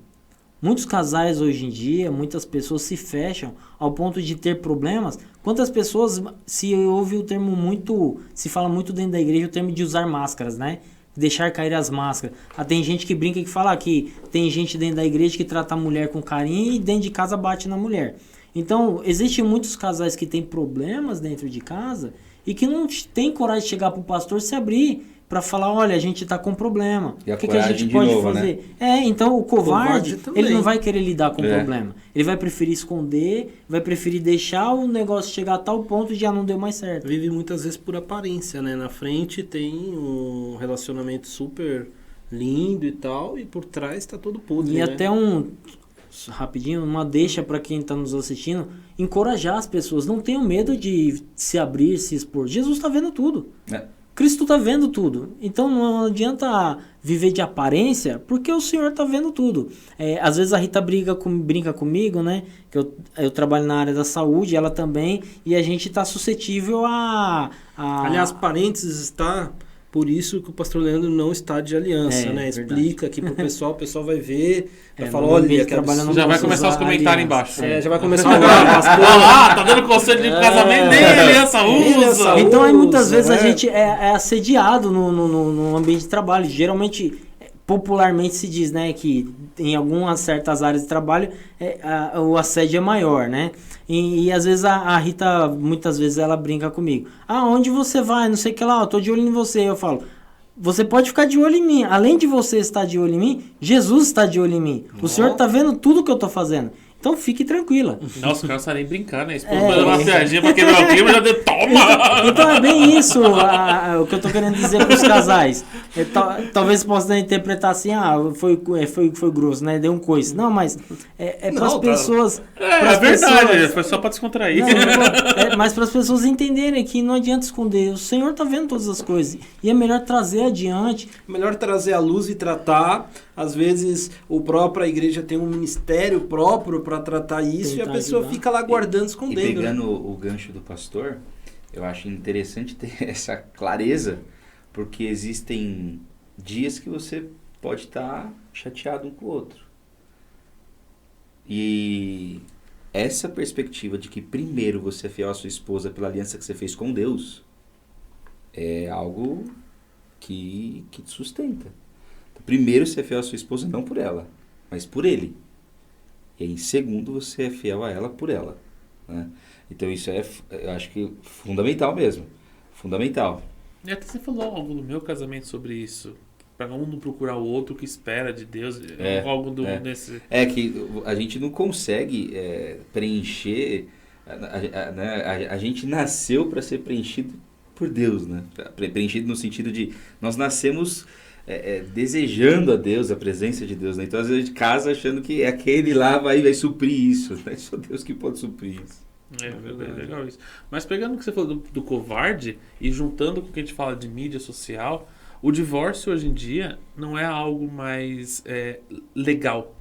Muitos casais hoje em dia, muitas pessoas se fecham ao ponto de ter problemas. Quantas pessoas, se ouve o termo muito, se fala muito dentro da igreja, o termo de usar máscaras, né? Deixar cair as máscaras. Tem gente que brinca que fala que tem gente dentro da igreja que trata a mulher com carinho e dentro de casa bate na mulher. Então, existem muitos casais que têm problemas dentro de casa e que não tem coragem de chegar pro pastor e se abrir para falar, olha, a gente tá com problema. E a O que a gente coragem de pode novo, fazer? Então o covarde também. ele não vai querer lidar com o É. problema. Ele vai preferir esconder, vai preferir deixar o negócio chegar a tal ponto de já não deu mais certo. Vive muitas vezes por aparência, né? Na frente tem um relacionamento super lindo e tal, e por trás tá todo podre, E né? até rapidinho, uma deixa para quem está nos assistindo, encorajar as pessoas. Não tenham medo de se abrir, se expor. Jesus está vendo tudo. É. Cristo está vendo tudo. Então não adianta viver de aparência, porque o Senhor está vendo tudo. Às vezes a Rita brinca comigo, né? Que eu trabalho na área da saúde, ela também, e a gente está suscetível a... Aliás, parênteses, está... Por isso que o pastor Leandro não está de aliança, né? Verdade. Explica aqui pro pessoal, o pessoal vai ver, vai no falar, ambiente olha, de que trabalho absurdo. não Já vai posso começar os usar comentários aliança. embaixo. Já vai começar a Olha lá, tá dando conselho de casamento, nem aliança usa. Então, aí, muitas usa, vezes a né? gente é assediado no ambiente de trabalho. Geralmente, popularmente se diz, né, que em algumas certas áreas de trabalho o assédio é maior, né? E às vezes a Rita, muitas vezes ela brinca comigo. Onde você vai? Não sei o que lá, eu tô de olho em você. Eu falo, você pode ficar de olho em mim. Além de você estar de olho em mim, Jesus está de olho em mim. O Senhor está vendo tudo que eu tô fazendo. Então fique tranquila. Nossa, o cara não sabe nem brincar, né? Esposa dando uma piadinha pra quebrar o clima, já deu toma! Então é bem isso o que eu tô querendo dizer para os casais. Talvez possa interpretar assim, foi grosso, né? Deu um coice. Não, mas para as Não, pessoas... É verdade, foi só pra descontrair. Mas para as pessoas entenderem que não adianta esconder. O Senhor tá vendo todas as coisas. E é melhor trazer adiante. Melhor trazer a luz e tratar. Às vezes, a igreja tem um ministério próprio para tratar isso Tentar e a pessoa ajudar. fica lá guardando, E escondendo. pegando o gancho do pastor, eu acho interessante ter essa clareza, porque existem dias que você pode estar chateado um com o outro. E essa perspectiva de que primeiro você é fiel à sua esposa pela aliança que você fez com Deus é algo que te sustenta. Então, primeiro você é fiel à sua esposa não por ela, mas por ele. E aí, em segundo, você é fiel a ela por ela, né? Então isso eu acho que fundamental mesmo. Fundamental. E até você falou algo no meu casamento sobre isso. Pra um não procurar o outro que espera de Deus. Algo desse... É que a gente não consegue preencher... A gente nasceu para ser preenchido por Deus, né? Preenchido no sentido de... Nós nascemos... desejando a Deus, a presença de Deus, né? Então às vezes a gente casa achando que aquele lá vai suprir isso, né? Só Deus que pode suprir isso. É verdade, legal isso. Mas pegando o que você falou do covarde e juntando com o que a gente fala de mídia social, o divórcio hoje em dia não é algo mais legal.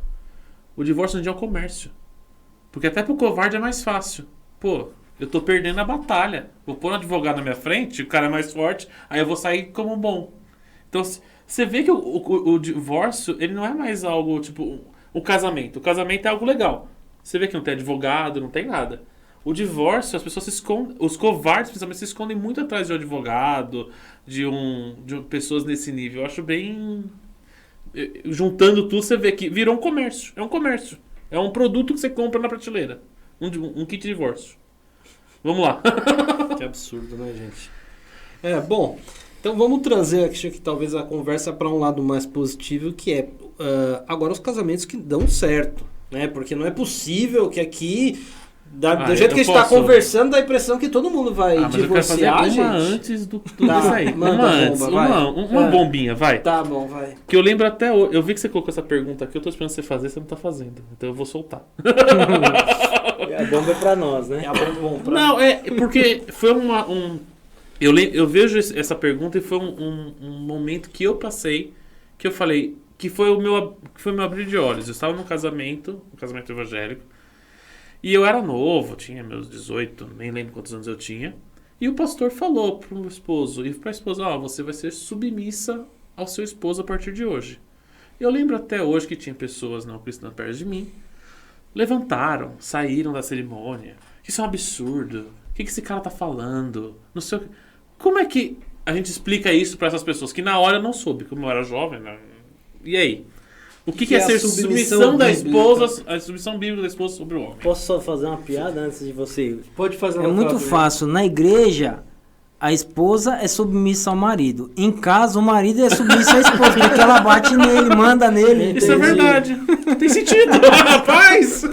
O divórcio hoje em dia é um comércio. Porque até pro covarde é mais fácil. Pô, eu tô perdendo a batalha. Vou pôr um advogado na minha frente, o cara é mais forte, aí eu vou sair como bom. Então, você vê que o divórcio, ele não é mais algo, tipo, um casamento. O casamento é algo legal. Você vê que não tem advogado, não tem nada. O divórcio, as pessoas se escondem, os covardes, principalmente, se escondem muito atrás de um advogado, de pessoas nesse nível. Eu acho bem... Juntando tudo, você vê que virou um comércio. É um comércio. É um produto que você compra na prateleira. Um kit de divórcio. Vamos lá. Que absurdo, né, gente? Bom... Então vamos trazer aqui talvez a conversa para um lado mais positivo, que é agora os casamentos que dão certo, né? Porque não é possível que aqui, do jeito que a gente está conversando, dá a impressão que todo mundo vai divorciar, mas eu quero fazer uma gente. antes do disso aí. Uma bombinha, vai. Tá bom, vai. Que eu lembro até hoje, eu vi que você colocou essa pergunta aqui, eu tô esperando você fazer, você não tá fazendo. Então eu vou soltar. A bomba é para nós, né? Não, porque foi Eu vejo essa pergunta e foi um momento que eu passei, que eu falei, que foi o meu abrir de olhos. Eu estava num casamento evangélico, e eu era novo, tinha meus 18, nem lembro quantos anos eu tinha, e o pastor falou pro meu esposo e pra esposa, você vai ser submissa ao seu esposo a partir de hoje. Eu lembro até hoje que tinha pessoas não cristãs perto de mim, levantaram, saíram da cerimônia, isso é um absurdo, o que esse cara tá falando, não sei o que. Como é que a gente explica isso para essas pessoas? Que na hora eu não soube, como eu era jovem, né? E aí? O que é a ser submissão da bíblica? esposa, a submissão bíblica da esposa sobre o homem? Posso só fazer uma piada antes de você? Pode fazer É uma muito frase, né? fácil. Na igreja, a esposa é submissa ao marido. Em casa, o marido é submisso à esposa, porque ela bate nele, manda nele. Isso é verdade. Tem sentido, rapaz!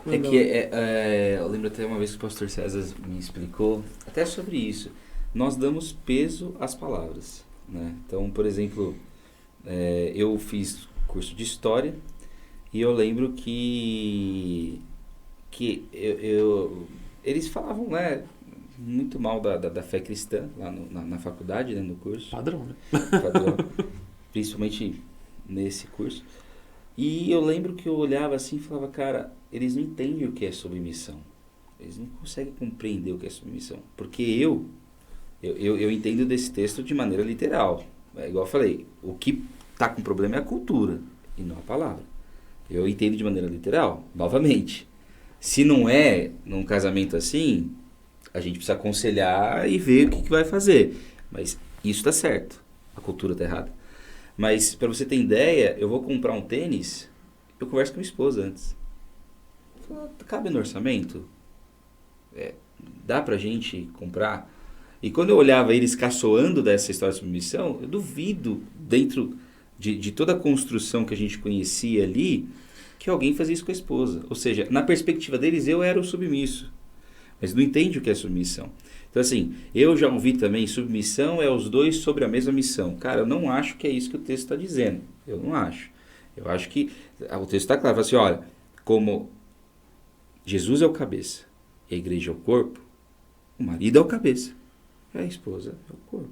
É que eu lembro até uma vez que o pastor César me explicou até sobre isso. Nós damos peso às palavras, né? Então, por exemplo, eu fiz curso de história e eu lembro que eles falavam, né, muito mal da fé cristã lá na faculdade, né, no curso. Padrão, né? Padrão, principalmente nesse curso. E eu lembro que eu olhava assim e falava, cara, eles não entendem o que é submissão. Eles não conseguem compreender o que é submissão. Porque eu entendo desse texto de maneira literal. É igual eu falei, o que está com problema é a cultura e não a palavra. Eu entendo de maneira literal, novamente. Se não é num casamento assim, a gente precisa aconselhar e ver o que vai fazer. Mas isso está certo, a cultura está errada. Mas, para você ter ideia, eu vou comprar um tênis, eu converso com minha esposa antes. Falo, cabe no orçamento? Dá pra gente comprar? E quando eu olhava eles caçoando dessa história de submissão, eu duvido, dentro de toda a construção que a gente conhecia ali, que alguém fazia isso com a esposa. Ou seja, na perspectiva deles, eu era o submisso. Mas não entende o que é submissão. Então, assim, eu já ouvi também, submissão é os dois sobre a mesma missão. Cara, eu não acho que é isso que o texto está dizendo. Eu não acho. Eu acho que o texto está claro. Fala assim, olha, como Jesus é o cabeça e a igreja é o corpo, o marido é o cabeça e a esposa é o corpo.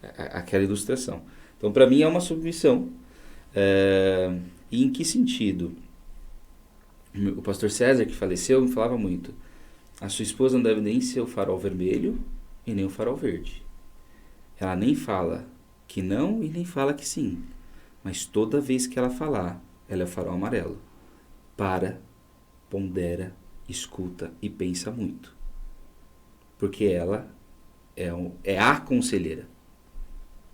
Aquela ilustração. Então, para mim, é uma submissão. E em que sentido? O pastor César, que faleceu, me falava muito. A sua esposa não deve nem ser o farol vermelho e nem o farol verde. Ela nem fala que não e nem fala que sim. Mas toda vez que ela falar, ela é o farol amarelo. Para, pondera, escuta e pensa muito. Porque ela é a conselheira.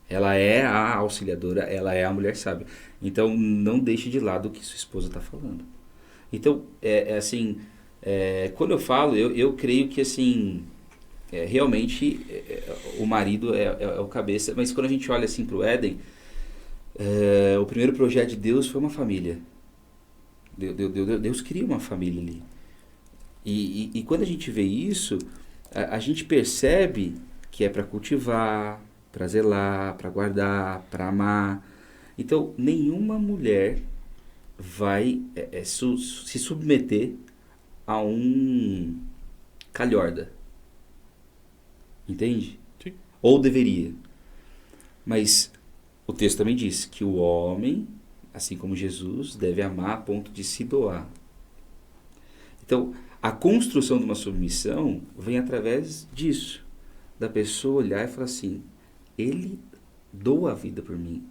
Ela é a auxiliadora, ela é a mulher sábia. Então, não deixe de lado o que sua esposa está falando. Então, assim... quando eu falo, eu creio que assim, realmente o marido é o cabeça, mas quando a gente olha assim para o Éden, o primeiro projeto de Deus foi uma família. Deus cria uma família ali. E quando a gente vê isso, a gente percebe que é para cultivar, para zelar, para guardar, para amar. Então, nenhuma mulher vai se submeter a um calhorda. Entende? Sim. Ou deveria. Mas o texto também diz que o homem, assim como Jesus, deve amar a ponto de se doar. Então, a construção de uma submissão vem através disso. Da pessoa olhar e falar assim, ele doa a vida por mim.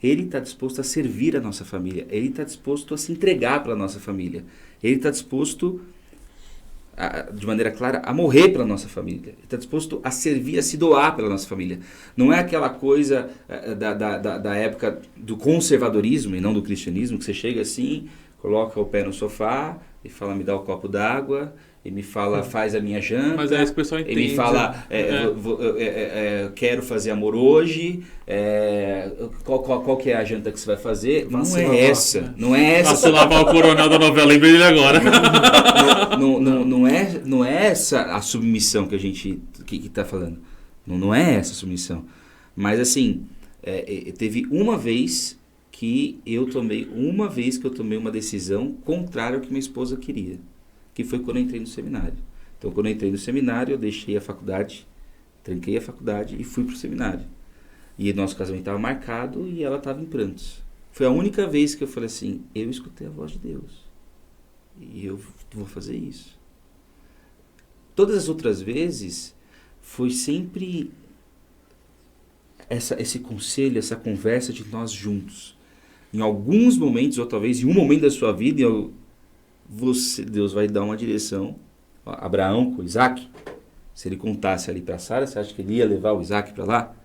Ele está disposto a servir a nossa família. Ele está disposto a se entregar pela nossa família. Ele está disposto... de maneira clara, a morrer pela nossa família. Ele está disposto a servir, a se doar pela nossa família. Não é aquela coisa da época do conservadorismo e não do cristianismo, que você chega assim, coloca o pé no sofá e fala, me dá o copo d'água, e me fala, faz a minha janta. Mas é isso que o pessoal entende. E me fala, quero fazer amor hoje, qual que é a janta que você vai fazer? Não é essa. Não é essa. Nossa, lavar o coronel da novela, lembrei dele agora. Não é essa a submissão que a gente está falando. Não é essa a submissão. Mas assim, teve uma vez que eu tomei uma decisão contrária ao que minha esposa queria. Que foi quando eu entrei no seminário. Então, quando eu entrei no seminário, eu deixei a faculdade, tranquei a faculdade e fui para o seminário. E nosso casamento estava marcado e ela estava em prantos. Foi a única vez que eu falei assim, eu escutei a voz de Deus. E eu vou fazer isso. Todas as outras vezes, foi sempre esse conselho, essa conversa de nós juntos. Em alguns momentos, ou talvez em um momento da sua vida, Deus vai dar uma direção. Abraão com Isaac, se ele contasse ali para Sara, você acha que ele ia levar o Isaac para lá?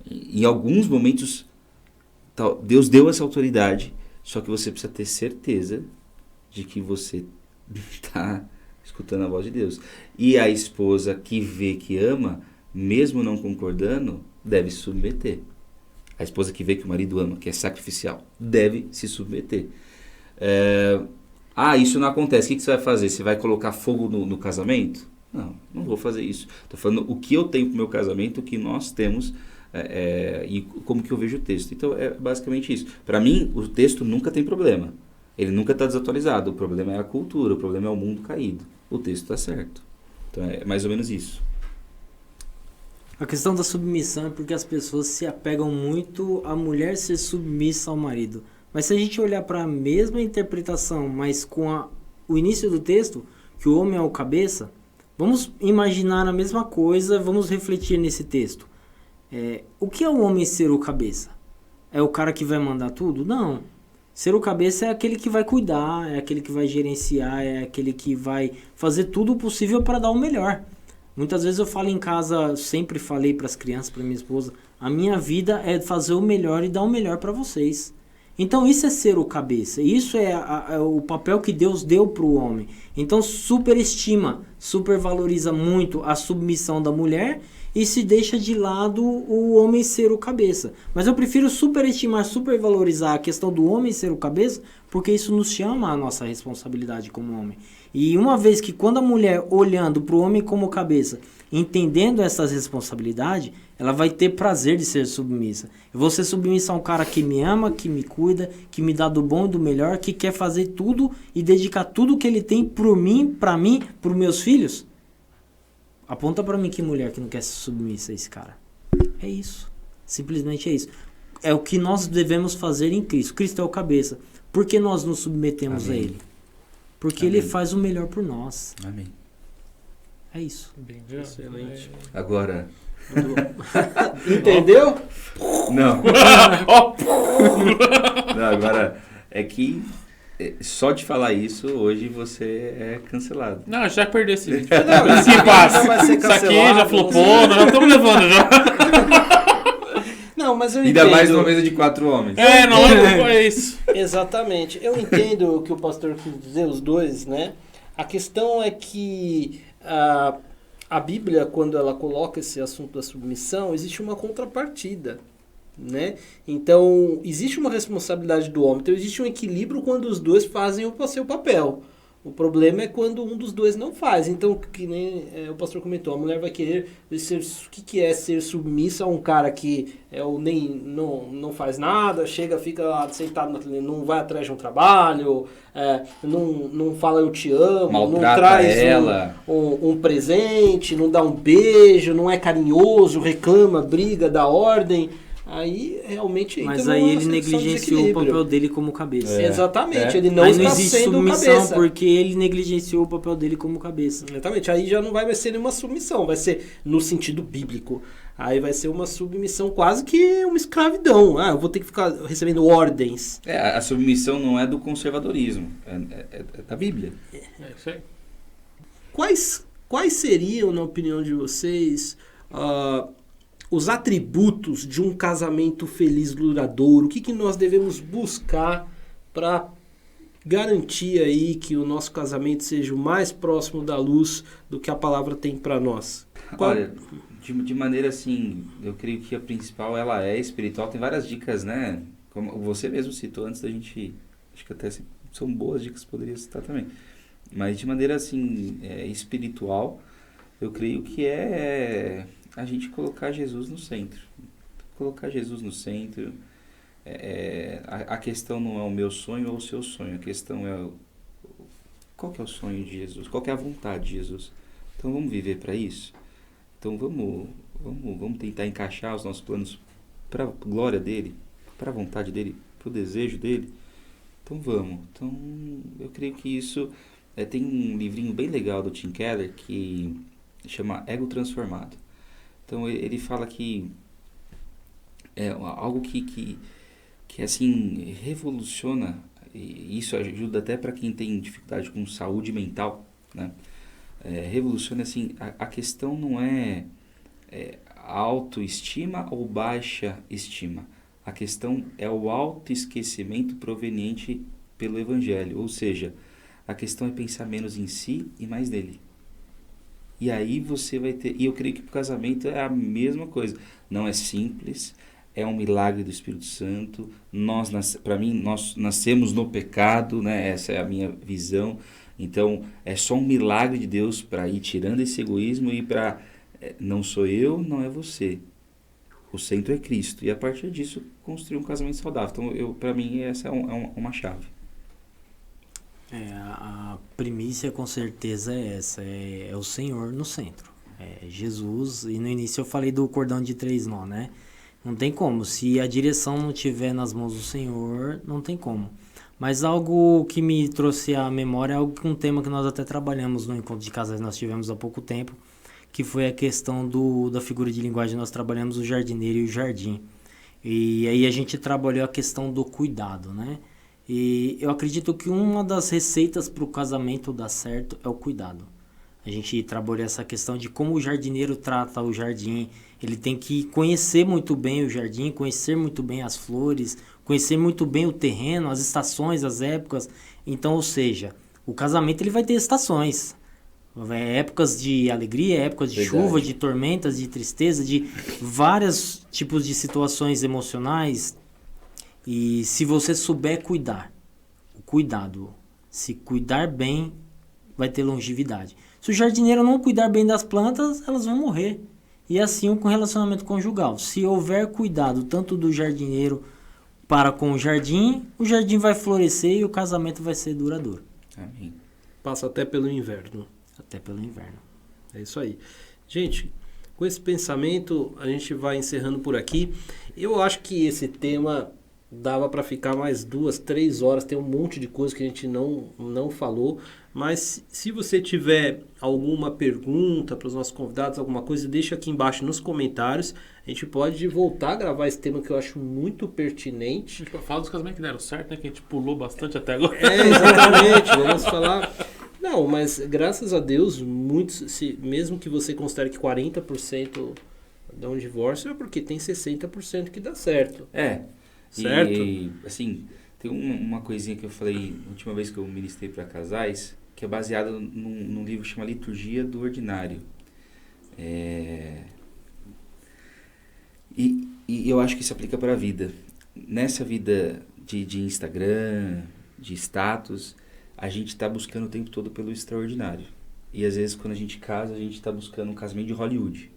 Em alguns momentos, Deus deu essa autoridade, só que você precisa ter certeza de que você está escutando a voz de Deus. E a esposa que vê que ama, mesmo não concordando, deve se submeter. A esposa que vê que o marido ama, que é sacrificial, deve se submeter. Isso não acontece. O que você vai fazer? Você vai colocar fogo no casamento? Não vou fazer isso. Estou falando o que eu tenho para o meu casamento, o que nós temos e como que eu vejo o texto. Então, é basicamente isso. Para mim, o texto nunca tem problema. Ele nunca está desatualizado. O problema é a cultura, o problema é o mundo caído. O texto está certo. Então, é mais ou menos isso. A questão da submissão é porque as pessoas se apegam muito à mulher ser submissa ao marido. Mas se a gente olhar para a mesma interpretação, mas com o início do texto, que o homem é o cabeça, vamos imaginar a mesma coisa, vamos refletir nesse texto. O que é o homem ser o cabeça? É o cara que vai mandar tudo? Não. Ser o cabeça é aquele que vai cuidar, é aquele que vai gerenciar, é aquele que vai fazer tudo o possível para dar o melhor. Muitas vezes eu falo em casa, sempre falei para as crianças, para minha esposa, a minha vida é fazer o melhor e dar o melhor para vocês. Então isso é ser o cabeça, isso é o papel que Deus deu para o homem. Então superestima, supervaloriza muito a submissão da mulher e se deixa de lado o homem ser o cabeça. Mas eu prefiro superestimar, supervalorizar a questão do homem ser o cabeça, porque isso nos chama a nossa responsabilidade como homem. E uma vez que quando a mulher olhando para o homem como cabeça, entendendo essas responsabilidades, ela vai ter prazer de ser submissa. Eu vou ser submissa a um cara que me ama, que me cuida, que me dá do bom e do melhor, que quer fazer tudo e dedicar tudo que ele tem por mim, para os meus filhos. Aponta para mim que mulher que não quer ser submissa a esse cara. É isso. Simplesmente é isso. É o que nós devemos fazer em Cristo. Cristo é o cabeça. Por que nós nos submetemos a Ele? Porque Ele faz o melhor por nós. Amém. É isso. Excelente. Agora... Entendeu? Não. Não, agora é que só de falar isso, hoje você é cancelado. Não, já perdeu esse vídeo. Não, Esse passa. não vai ser Isso aqui cancelado, já flopou, nós já estamos levando já. Não, mas eu Ainda entendo. mais numa mesa de 4 homens. Não é isso. Exatamente. Eu entendo o que o pastor quis dizer, os dois, né? A questão é que a Bíblia, quando ela coloca esse assunto da submissão, existe uma contrapartida, né? Então, existe uma responsabilidade do homem. Então, existe um equilíbrio quando os dois fazem o seu papel. O problema é quando um dos dois não faz. Então, que nem o pastor comentou, a mulher vai querer ser, o que é ser submissa a um cara que não faz nada, chega, fica lá sentado na televisão, não vai atrás de um trabalho, não fala eu te amo, Maltrata não traz ela. um presente, não dá um beijo, não é carinhoso, reclama, briga, dá ordem. Aí realmente entra Mas aí numa ele situação de negligenciou o desequilíbrio. papel dele como cabeça. Exatamente, ele não Aí não está existe sendo submissão cabeça. porque ele negligenciou o papel dele como cabeça. Exatamente, aí já não vai ser nenhuma submissão, vai ser no sentido bíblico. Aí vai ser uma submissão quase que uma escravidão. Eu vou ter que ficar recebendo ordens. A submissão não é do conservadorismo, é da Bíblia. É isso aí. Quais seriam, na opinião de vocês, os atributos de um casamento feliz, duradouro? O que nós devemos buscar para garantir aí que o nosso casamento seja o mais próximo da luz do que a palavra tem para nós? Olha, de maneira assim, eu creio que a principal ela é espiritual. Tem várias dicas, né? Como você mesmo citou antes da gente, acho que até são boas dicas, poderia citar também. Mas de maneira assim, espiritual, eu creio que é a gente colocar Jesus no centro. Colocar Jesus no centro. A questão não é o meu sonho ou o seu sonho. A questão é qual que é o sonho de Jesus? Qual que é a vontade de Jesus? Então vamos viver para isso? Então vamos tentar encaixar os nossos planos para a glória dele, para a vontade dele, para o desejo dele. Então vamos. Então eu creio que isso... tem um livrinho bem legal do Tim Keller que chama Ego Transformado. Então ele fala que é algo que assim revoluciona, e isso ajuda até para quem tem dificuldade com saúde mental, né? Revoluciona assim, a questão não é autoestima ou baixa estima. A questão é o autoesquecimento proveniente pelo evangelho. Ou seja, a questão é pensar menos em si e mais nele. E aí você vai ter... E eu creio que o casamento é a mesma coisa. Não é simples, é um milagre do Espírito Santo. Para mim, nós nascemos no pecado, né? Essa é a minha visão. Então, é só um milagre de Deus para ir tirando esse egoísmo e para... não sou eu, não é você. O centro é Cristo. E a partir disso, construir um casamento saudável. Então, para mim, essa é uma chave. A primícia com certeza é essa, é o Senhor no centro, é Jesus. E no início eu falei do cordão de 3 nós, né? Não tem como, se a direção não estiver nas mãos do Senhor, não tem como. Mas algo que me trouxe à memória é um tema que nós até trabalhamos no encontro de casais que nós tivemos há pouco tempo, que foi a questão da figura de linguagem. Nós trabalhamos o jardineiro e o jardim, e aí a gente trabalhou a questão do cuidado, né? E eu acredito que uma das receitas para o casamento dar certo é o cuidado. A gente trabalhou essa questão de como o jardineiro trata o jardim. Ele tem que conhecer muito bem o jardim, conhecer muito bem as flores, conhecer muito bem o terreno, as estações, as épocas. Então, ou seja, o casamento ele vai ter estações. Épocas de alegria, épocas de chuva, de tormentas, de tristeza, de vários tipos de situações emocionais. E se você souber cuidar, o cuidado, se cuidar bem, vai ter longevidade. Se o jardineiro não cuidar bem das plantas, elas vão morrer. E assim com o relacionamento conjugal. Se houver cuidado tanto do jardineiro para com o jardim vai florescer e o casamento vai ser duradouro. Amém. Passa até pelo inverno. Até pelo inverno. É isso aí. Gente, com esse pensamento, a gente vai encerrando por aqui. Eu acho que esse tema dava para ficar mais 2, 3 horas. Tem um monte de coisa que a gente não falou. Mas se você tiver alguma pergunta para os nossos convidados, alguma coisa, deixa aqui embaixo nos comentários. A gente pode voltar a gravar esse tema que eu acho muito pertinente. Fala dos casamentos que deram certo, né? Que a gente pulou bastante até agora. Exatamente. Vamos falar... Não, mas graças a Deus, muitos, mesmo que você considere que 40% dá um divórcio, é porque tem 60% que dá certo. Certo? E assim, tem uma coisinha que eu falei a última vez que eu ministrei para casais, que é baseado num livro que chama Liturgia do Ordinário. E eu acho que isso aplica para a vida. Nessa vida de Instagram, de status, a gente está buscando o tempo todo pelo extraordinário. E às vezes quando a gente casa, a gente está buscando um casamento de Hollywood.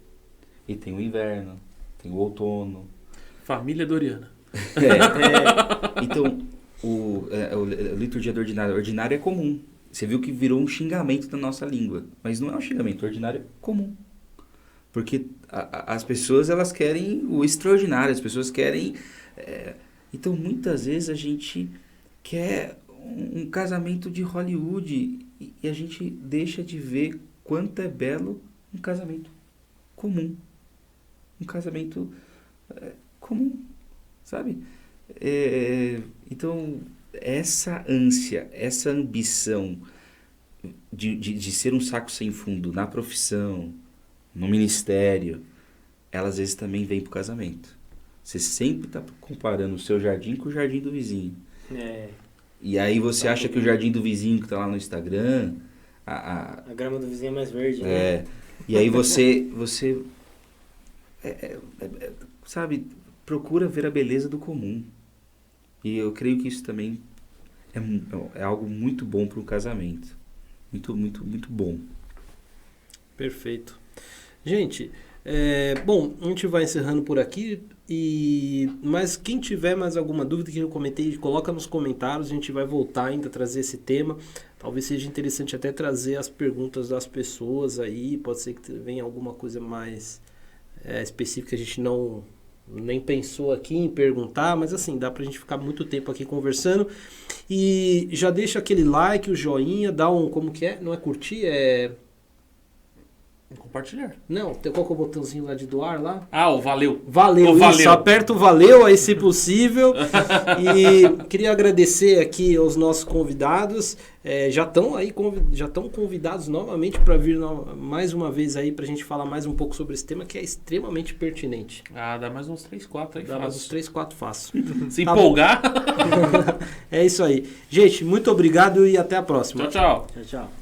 E tem o inverno, tem o outono. Família Doriana. Então, a liturgia do ordinário. Ordinário é comum. Você viu que virou um xingamento da nossa língua. Mas não é um xingamento, ordinário é comum. Porque as pessoas, elas querem o extraordinário, as pessoas querem... Então, muitas vezes a gente quer um casamento de Hollywood e a gente deixa de ver quanto é belo um casamento comum. Um casamento comum, sabe? Então, essa ânsia, essa ambição de ser um saco sem fundo na profissão, no ministério, ela às vezes também vem pro casamento. Você sempre está comparando o seu jardim com o jardim do vizinho. E aí você acha que o jardim do vizinho que está lá no Instagram... A grama do vizinho é mais verde, né? E aí você sabe, procura ver a beleza do comum. E eu creio que isso também é algo muito bom para o casamento. Muito, muito, muito bom. Perfeito. Gente, bom, a gente vai encerrando por aqui. Mas quem tiver mais alguma dúvida que eu comentei, coloca nos comentários. A gente vai voltar ainda a trazer esse tema. Talvez seja interessante até trazer as perguntas das pessoas aí. Pode ser que venha alguma coisa mais específica que a gente nem pensou aqui em perguntar, mas assim, dá pra gente ficar muito tempo aqui conversando. E já deixa aquele like, o joinha, dá como que é? Não é curtir, Compartilhar. Não, qual que é o botãozinho lá de doar lá? Ah, o valeu. Valeu, O isso, valeu. aperta o valeu aí se possível. E queria agradecer aqui aos nossos convidados. Já estão convidados novamente para vir mais uma vez aí para a gente falar mais um pouco sobre esse tema que é extremamente pertinente. Ah, dá mais uns 3, 4 aí. Dá mais fácil. uns 3, 4 fácil. Se Tá empolgar. É isso aí. Gente, muito obrigado e até a próxima. Tchau, tchau. Tchau, tchau.